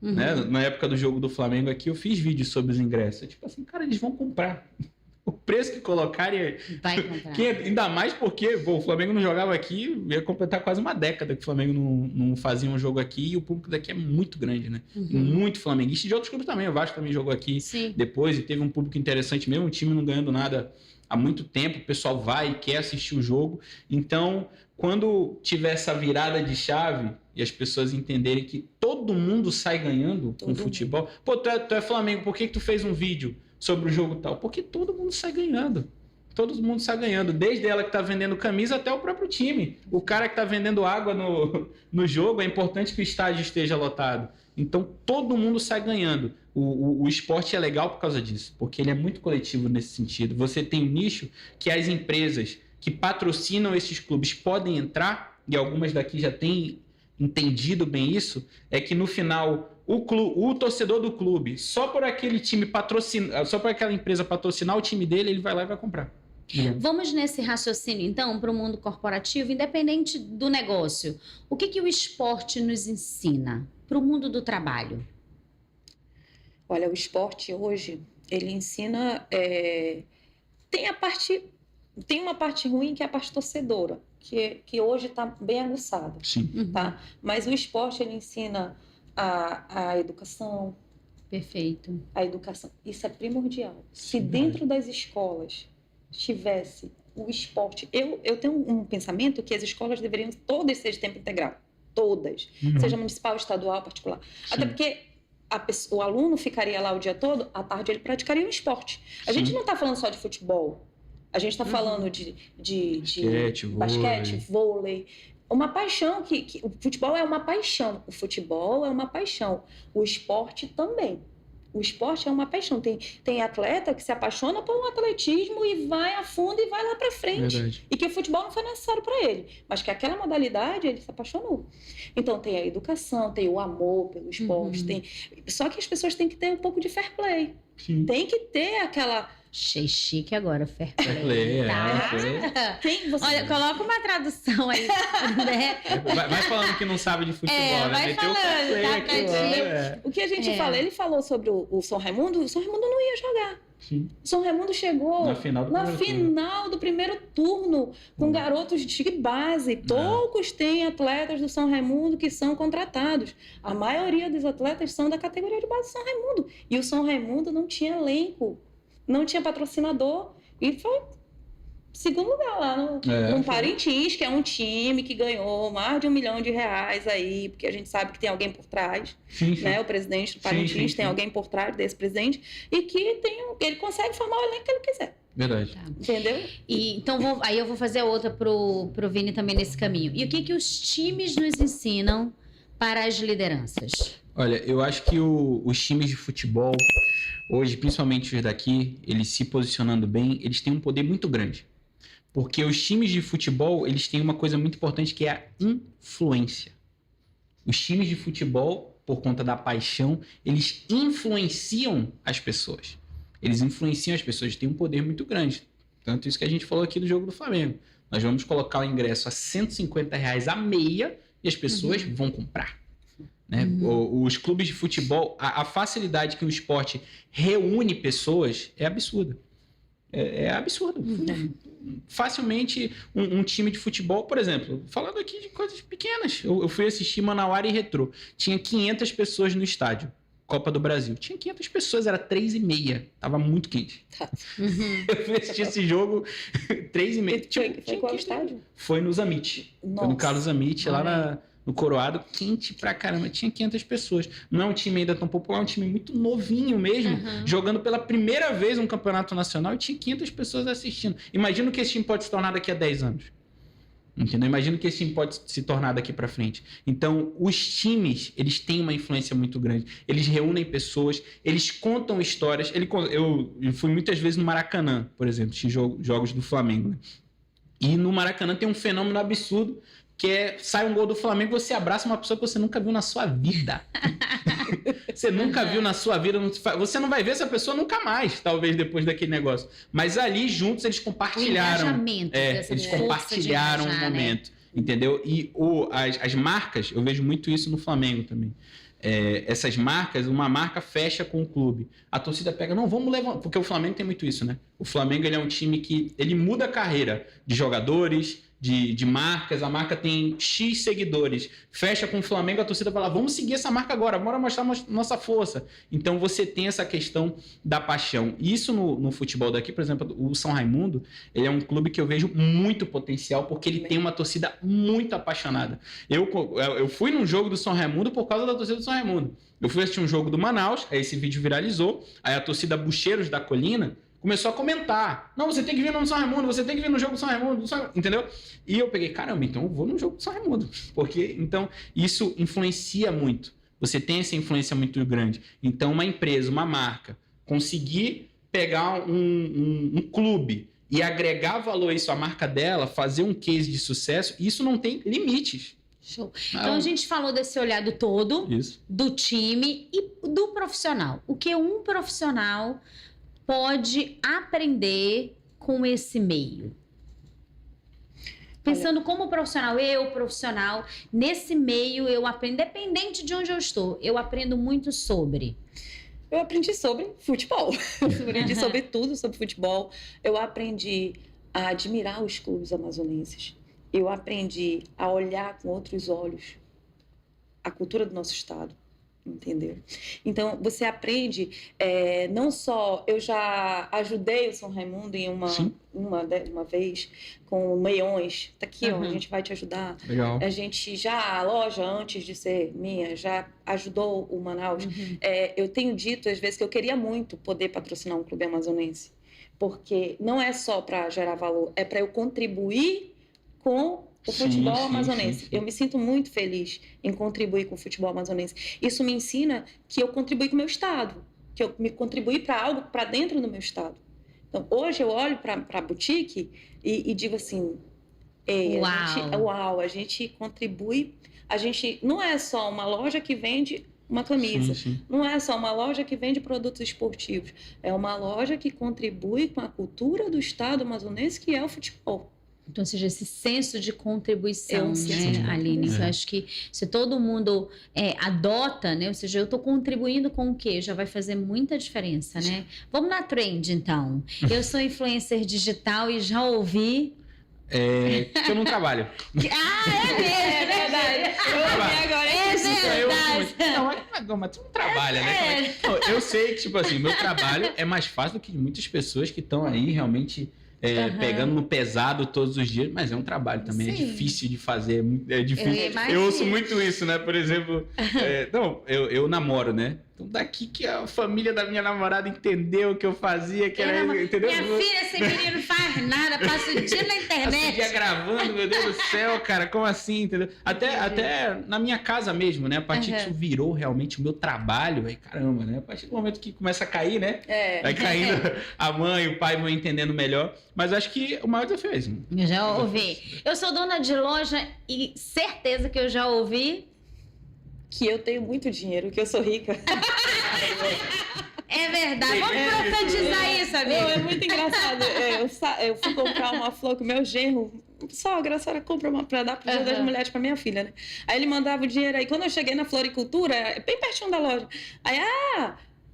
Né? Na época do jogo do Flamengo aqui, eu fiz vídeos sobre os ingressos. Tipo assim, cara, eles vão comprar. O preço que colocarem... Vai comprar. Ainda mais porque o Flamengo não jogava aqui, ia completar quase uma década que o Flamengo não fazia um jogo aqui, e o público daqui é muito grande, né? Muito flamenguista, e de outros clubes também. O Vasco também jogou aqui depois, e teve um público interessante mesmo, o time não ganhando nada há muito tempo, o pessoal vai e quer assistir o jogo. Então, quando tiver essa virada de chave, e as pessoas entenderem que todo mundo sai ganhando com futebol... Pô, tu é Flamengo, por que tu fez um vídeo sobre o jogo tal? Porque todo mundo sai ganhando. Todo mundo sai ganhando. Desde ela que está vendendo camisa até o próprio time. O cara que está vendendo água no jogo, é importante que o estádio esteja lotado. Então, todo mundo sai ganhando. O esporte é legal por causa disso, porque ele é muito coletivo nesse sentido. Você tem um nicho que as empresas que patrocinam esses clubes podem entrar, e algumas daqui já têm entendido bem isso, é que no final... O torcedor do clube, só por aquele time só por aquela empresa patrocinar o time dele, ele vai lá e vai comprar. Vamos nesse raciocínio, então, para o mundo corporativo, independente do negócio. O que o esporte nos ensina para o mundo do trabalho? Olha, o esporte hoje, ele ensina... Tem uma parte ruim, que é a parte torcedora, que hoje está bem aguçada. Sim. Tá? Mas o esporte, ele ensina... A educação. Perfeito. A educação. Isso é primordial. Se dentro das escolas tivesse o esporte... Eu tenho um pensamento que as escolas deveriam todas ser de tempo integral. Todas. Seja municipal, estadual, particular. Sim. Até porque o aluno ficaria lá o dia todo, à tarde ele praticaria um esporte. A gente não está falando só de futebol. A gente está falando de basquete, vôlei... Uma paixão, que o futebol é uma paixão. O futebol é uma paixão. O esporte também. O esporte é uma paixão. Tem atleta que se apaixona por um atletismo e vai a fundo e vai lá para frente. Verdade. E que o futebol não foi necessário para ele, mas que aquela modalidade ele se apaixonou. Então tem a educação, tem o amor pelo esporte, só que as pessoas têm que ter um pouco de fair play. Sim. Tem que ter aquela... Achei chique agora, fair play. Play, Tá? Olha, coloca uma tradução aí, né? Vai falando que não sabe de futebol, né? vai Meteu o falando, play tá, aqui, tadinho. ó, O que a gente fala, ele falou sobre o São Raimundo, o São Raimundo não ia jogar. Sim. O São Raimundo chegou Na final do primeiro turno com garotos de base. Poucos têm atletas do São Raimundo que são contratados. A maioria dos atletas são da categoria de base do São Raimundo. E o São Raimundo não tinha elenco, não tinha patrocinador. E foi segundo lugar lá no Parintins, que é um time que ganhou mais de R$1 milhão aí, porque a gente sabe que tem alguém por trás, Sim. né? O presidente do Parintins tem alguém por trás desse presidente e que ele consegue formar o elenco que ele quiser. Verdade. Tá. Entendeu? E, então, aí eu vou fazer outra pro Vini também nesse caminho. E o que os times nos ensinam para as lideranças? Olha, eu acho que os times de futebol, hoje, principalmente os daqui, eles se posicionando bem, eles têm um poder muito grande. Porque os times de futebol, eles têm uma coisa muito importante que é a influência. Os times de futebol, por conta da paixão, eles influenciam as pessoas. Eles influenciam as pessoas, têm um poder muito grande. Tanto isso que a gente falou aqui do jogo do Flamengo. Nós vamos colocar o ingresso a R$150 a meia e as pessoas vão comprar. Né? Os clubes de futebol, a facilidade que o esporte reúne pessoas é absurda. É absurdo. Facilmente, um time de futebol, por exemplo, falando aqui de coisas pequenas, eu fui assistir Manauara e Retrô. Tinha 500 pessoas no estádio, Copa do Brasil. Tinha 500 pessoas, era 3h30. Tava muito quente. Eu fui assistir esse jogo 3h30. Foi qual estádio? Foi no Zamit. Foi no Carlos Zamit, lá no Coroado, quente pra caramba. Tinha 500 pessoas. Não é um time ainda tão popular, é um time muito novinho mesmo, jogando pela primeira vez um campeonato nacional e tinha 500 pessoas assistindo. Imagina o que esse time pode se tornar daqui a 10 anos. Entendeu? Imagina o que esse time pode se tornar daqui pra frente. Então, os times, eles têm uma influência muito grande. Eles reúnem pessoas, eles contam histórias. Eu fui muitas vezes no Maracanã, por exemplo, jogos do Flamengo, né? E no Maracanã tem um fenômeno absurdo, que sai um gol do Flamengo, você abraça uma pessoa que você nunca viu na sua vida. Você nunca viu na sua vida. Você não vai ver essa pessoa nunca mais, talvez, depois daquele negócio. Mas ali, juntos, eles compartilharam. Eles compartilharam um momento. Né? Entendeu? E as marcas, eu vejo muito isso no Flamengo também. Essas marcas, uma marca fecha com o clube. A torcida pega, não, vamos levar... Porque o Flamengo tem muito isso, né? O Flamengo, ele é um time que... Ele muda a carreira de jogadores, de marcas. A marca tem X seguidores. Fecha com o Flamengo, a torcida fala, vamos seguir essa marca agora, bora mostrar nossa força. Então, você tem essa questão da paixão. Isso no futebol daqui, por exemplo, o São Raimundo, ele é um clube que eu vejo muito potencial, porque ele tem uma torcida muito apaixonada. Eu fui num jogo do São Raimundo por causa da torcida do São Raimundo. Eu fui assistir um jogo do Manaus, aí esse vídeo viralizou, aí a torcida Bucheiros da Colina começou a comentar. Não, você tem que vir no São Raimundo, você tem que vir no jogo do São Raimundo, entendeu? E eu peguei, caramba, então eu vou no jogo do São Raimundo. Porque, então, isso influencia muito. Você tem essa influência muito grande. Então, uma empresa, uma marca, conseguir pegar um clube e agregar valor a isso, a marca dela, fazer um case de sucesso, isso não tem limites. Show. Então, a gente falou desse olhado todo, do time e do profissional. O que um profissional pode aprender com esse meio? Pensando como profissional, nesse meio eu aprendo, independente de onde eu estou, eu aprendo muito sobre. Eu aprendi sobre futebol. Eu aprendi sobre tudo sobre futebol. Eu aprendi a admirar os clubes amazonenses. Eu aprendi a olhar com outros olhos a cultura do nosso estado. Entendeu? Então, você aprende, não só... Eu já ajudei o São Raimundo em uma vez com meiões. Tá aqui, ó, a gente vai te ajudar. Legal. A loja, antes de ser minha, já ajudou o Manaus. Eu tenho dito, às vezes, que eu queria muito poder patrocinar um clube amazonense. Porque não é só para gerar valor, é para eu contribuir com o futebol amazonense. Sim. Eu me sinto muito feliz em contribuir com o futebol amazonense. Isso me ensina que eu contribuo com o meu estado. que eu me contribuí para algo para dentro do meu estado. Então, hoje eu olho para a boutique e digo assim, a gente contribui, a gente não é só uma loja que vende uma camisa, Sim. não é só uma loja que vende produtos esportivos, é uma loja que contribui com a cultura do estado amazonense, que é o futebol. Então, ou seja, esse senso de contribuição, um senso de Aline? contribuição. Eu acho que se todo mundo adota, né? Ou seja, eu estou contribuindo com o quê? Já vai fazer muita diferença, né? Vamos na trend, então. Eu sou influencer digital e já ouvi... Que eu não trabalho. É verdade. Eu ouvi agora. Mas tu não trabalha, né? Não, eu sei que, tipo assim, meu trabalho é mais fácil do que de muitas pessoas que estão aí realmente pegando no pesado todos os dias, mas é um trabalho também, é Sim. difícil de fazer, é difícil. Eu imagino. Eu ouço muito isso, né? Por exemplo, eu namoro, né? Então, daqui que a família da minha namorada entendeu o que eu fazia, que era, entendeu? Minha filha, esse menino não faz nada, passa o dia na Passa o internet. dia gravando, meu Deus do céu, cara, como assim, entendeu? Até na minha casa mesmo, né? A partir que isso virou realmente o meu trabalho, aí caramba, né? A partir do momento que começa a cair, né? Vai caindo, a mãe, o pai vão entendendo melhor. Mas eu acho que o maior desafio é esse. Eu já ouvi. Eu sou dona de loja e certeza que eu já ouvi. Que eu tenho muito dinheiro, que eu sou rica. É verdade. Vamos profetizar isso, amiga. É muito engraçado. Eu fui comprar uma flor com o meu genro. Sogra, a senhora compra uma pra dar pro Dia das Mulheres pra minha filha, né? Aí ele mandava o dinheiro aí. Quando eu cheguei na floricultura, bem pertinho da loja. Aí,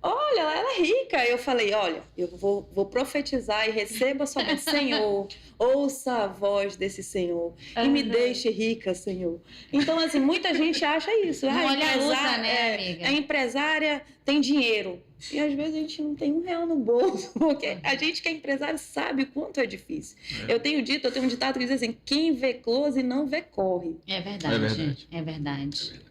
olha, ela é rica. Eu falei, olha, eu vou profetizar e receba somente Senhor. Ouça a voz desse Senhor e me deixe rica, Senhor. Então, assim, muita gente acha isso. Olha, né, amiga? A empresária tem dinheiro. E às vezes a gente não tem R$1 no bolso, porque a gente que é empresário sabe o quanto é difícil. Eu tenho um ditado que diz assim, quem vê close não vê corre. É verdade. É verdade.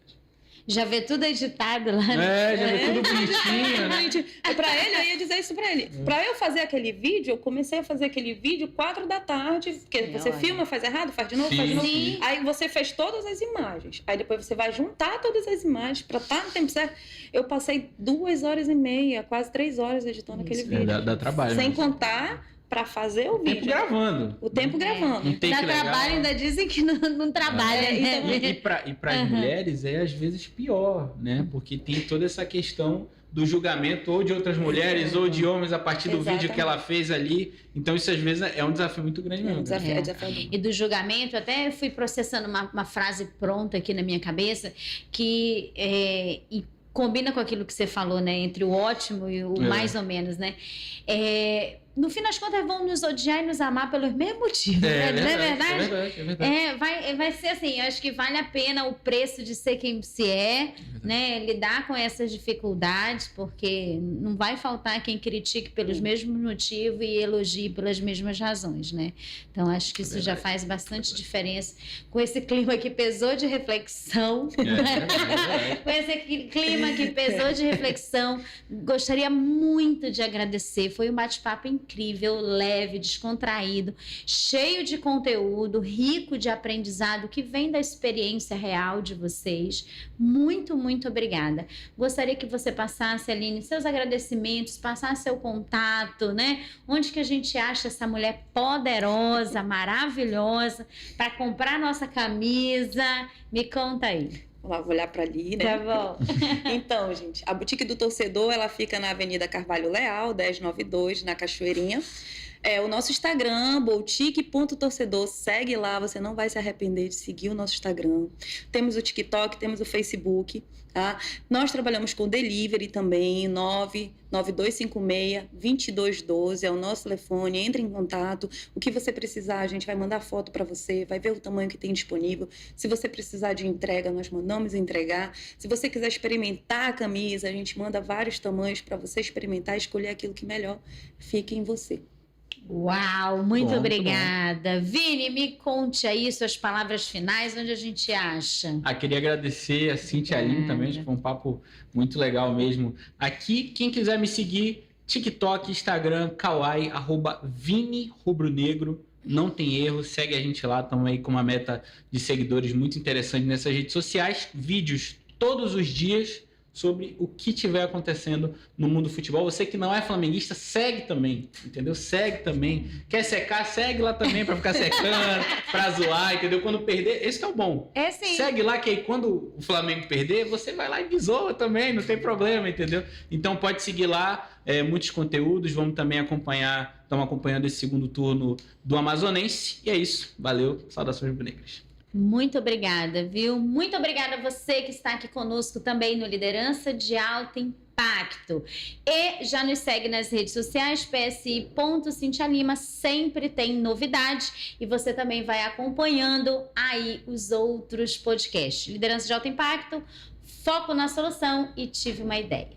Já vê tudo editado lá. Já vê tudo bonitinho, né? Pra ele, eu ia dizer isso pra ele. Pra eu fazer aquele vídeo, eu comecei a fazer aquele vídeo 4 da tarde, porque você filma, faz errado, faz de novo, faz de novo. Sim. Aí você fez todas as imagens. Aí depois você vai juntar todas as imagens pra estar no tempo certo. Eu passei 2h30, quase 3 horas editando aquele vídeo. Dá trabalho. Sem mesmo. contar pra fazer o vídeo. Tempo gravando. O tempo gravando. Dá trabalho, ainda dizem que não trabalha, né? E para as mulheres é às vezes pior, né? Porque tem toda essa questão do julgamento ou de outras mulheres ou de homens a partir do vídeo que ela fez ali. Então isso às vezes é um desafio muito grande mesmo. É desafiador. E do julgamento, até fui processando uma frase pronta aqui na minha cabeça que e combina com aquilo que você falou, né? Entre o ótimo e o mais ou menos, né? No fim das contas, vão nos odiar e nos amar pelos mesmos motivos, né? Não é verdade? É verdade. Vai ser assim, eu acho que vale a pena o preço de ser quem se é, né? Lidar com essas dificuldades, porque não vai faltar quem critique pelos mesmos motivos e elogie pelas mesmas razões, né? Então, acho que isso já faz bastante diferença. Com esse clima que pesou de reflexão, com esse clima que pesou de reflexão, gostaria muito de agradecer. Foi um bate-papo incrível, leve, descontraído, cheio de conteúdo, rico de aprendizado que vem da experiência real de vocês. Muito, muito obrigada. Gostaria que você passasse, Aline, seus agradecimentos, passasse seu contato, né? Onde que a gente acha essa mulher poderosa, maravilhosa, para comprar nossa camisa? Me conta aí. Vou olhar para ali, né? Tá bom. Então, gente, a Boutique do Torcedor, ela fica na Avenida Carvalho Leal, 1092, na Cachoeirinha. O nosso Instagram, boutique.torcedor, segue lá, você não vai se arrepender de seguir o nosso Instagram. Temos o TikTok, temos o Facebook, tá? Nós trabalhamos com delivery também, 99256-2212, é o nosso telefone, entre em contato. O que você precisar, a gente vai mandar foto para você, vai ver o tamanho que tem disponível. Se você precisar de entrega, nós mandamos entregar. Se você quiser experimentar a camisa, a gente manda vários tamanhos para você experimentar e escolher aquilo que melhor fique em você. Uau, muito obrigada. Vini, me conte aí suas palavras finais, onde a gente acha. Queria agradecer a Cintia e a Aline também, acho que foi um papo muito legal mesmo. Aqui, quem quiser me seguir, TikTok, Instagram, Kawaii, @ViniRubroNegro. Não tem erro, segue a gente lá, estamos aí com uma meta de seguidores muito interessante nessas redes sociais. Vídeos todos os dias sobre o que estiver acontecendo no mundo do futebol. Você que não é flamenguista, segue também, entendeu? Segue também. Quer secar, segue lá também para ficar secando, para zoar, entendeu? Quando perder, esse que é o bom. É sim. Segue lá que aí quando o Flamengo perder, você vai lá e me zoa também, não tem problema, entendeu? Então pode seguir lá, muitos conteúdos, vamos também acompanhar, estamos acompanhando esse segundo turno do Amazonense. E é isso, valeu, saudações rubro-negras. Muito obrigada, viu? Muito obrigada a você que está aqui conosco também no Liderança de Alto Impacto. E já nos segue nas redes sociais, psi.cintialima, sempre tem novidade e você também vai acompanhando aí os outros podcasts. Liderança de Alto Impacto, foco na solução e tive uma ideia.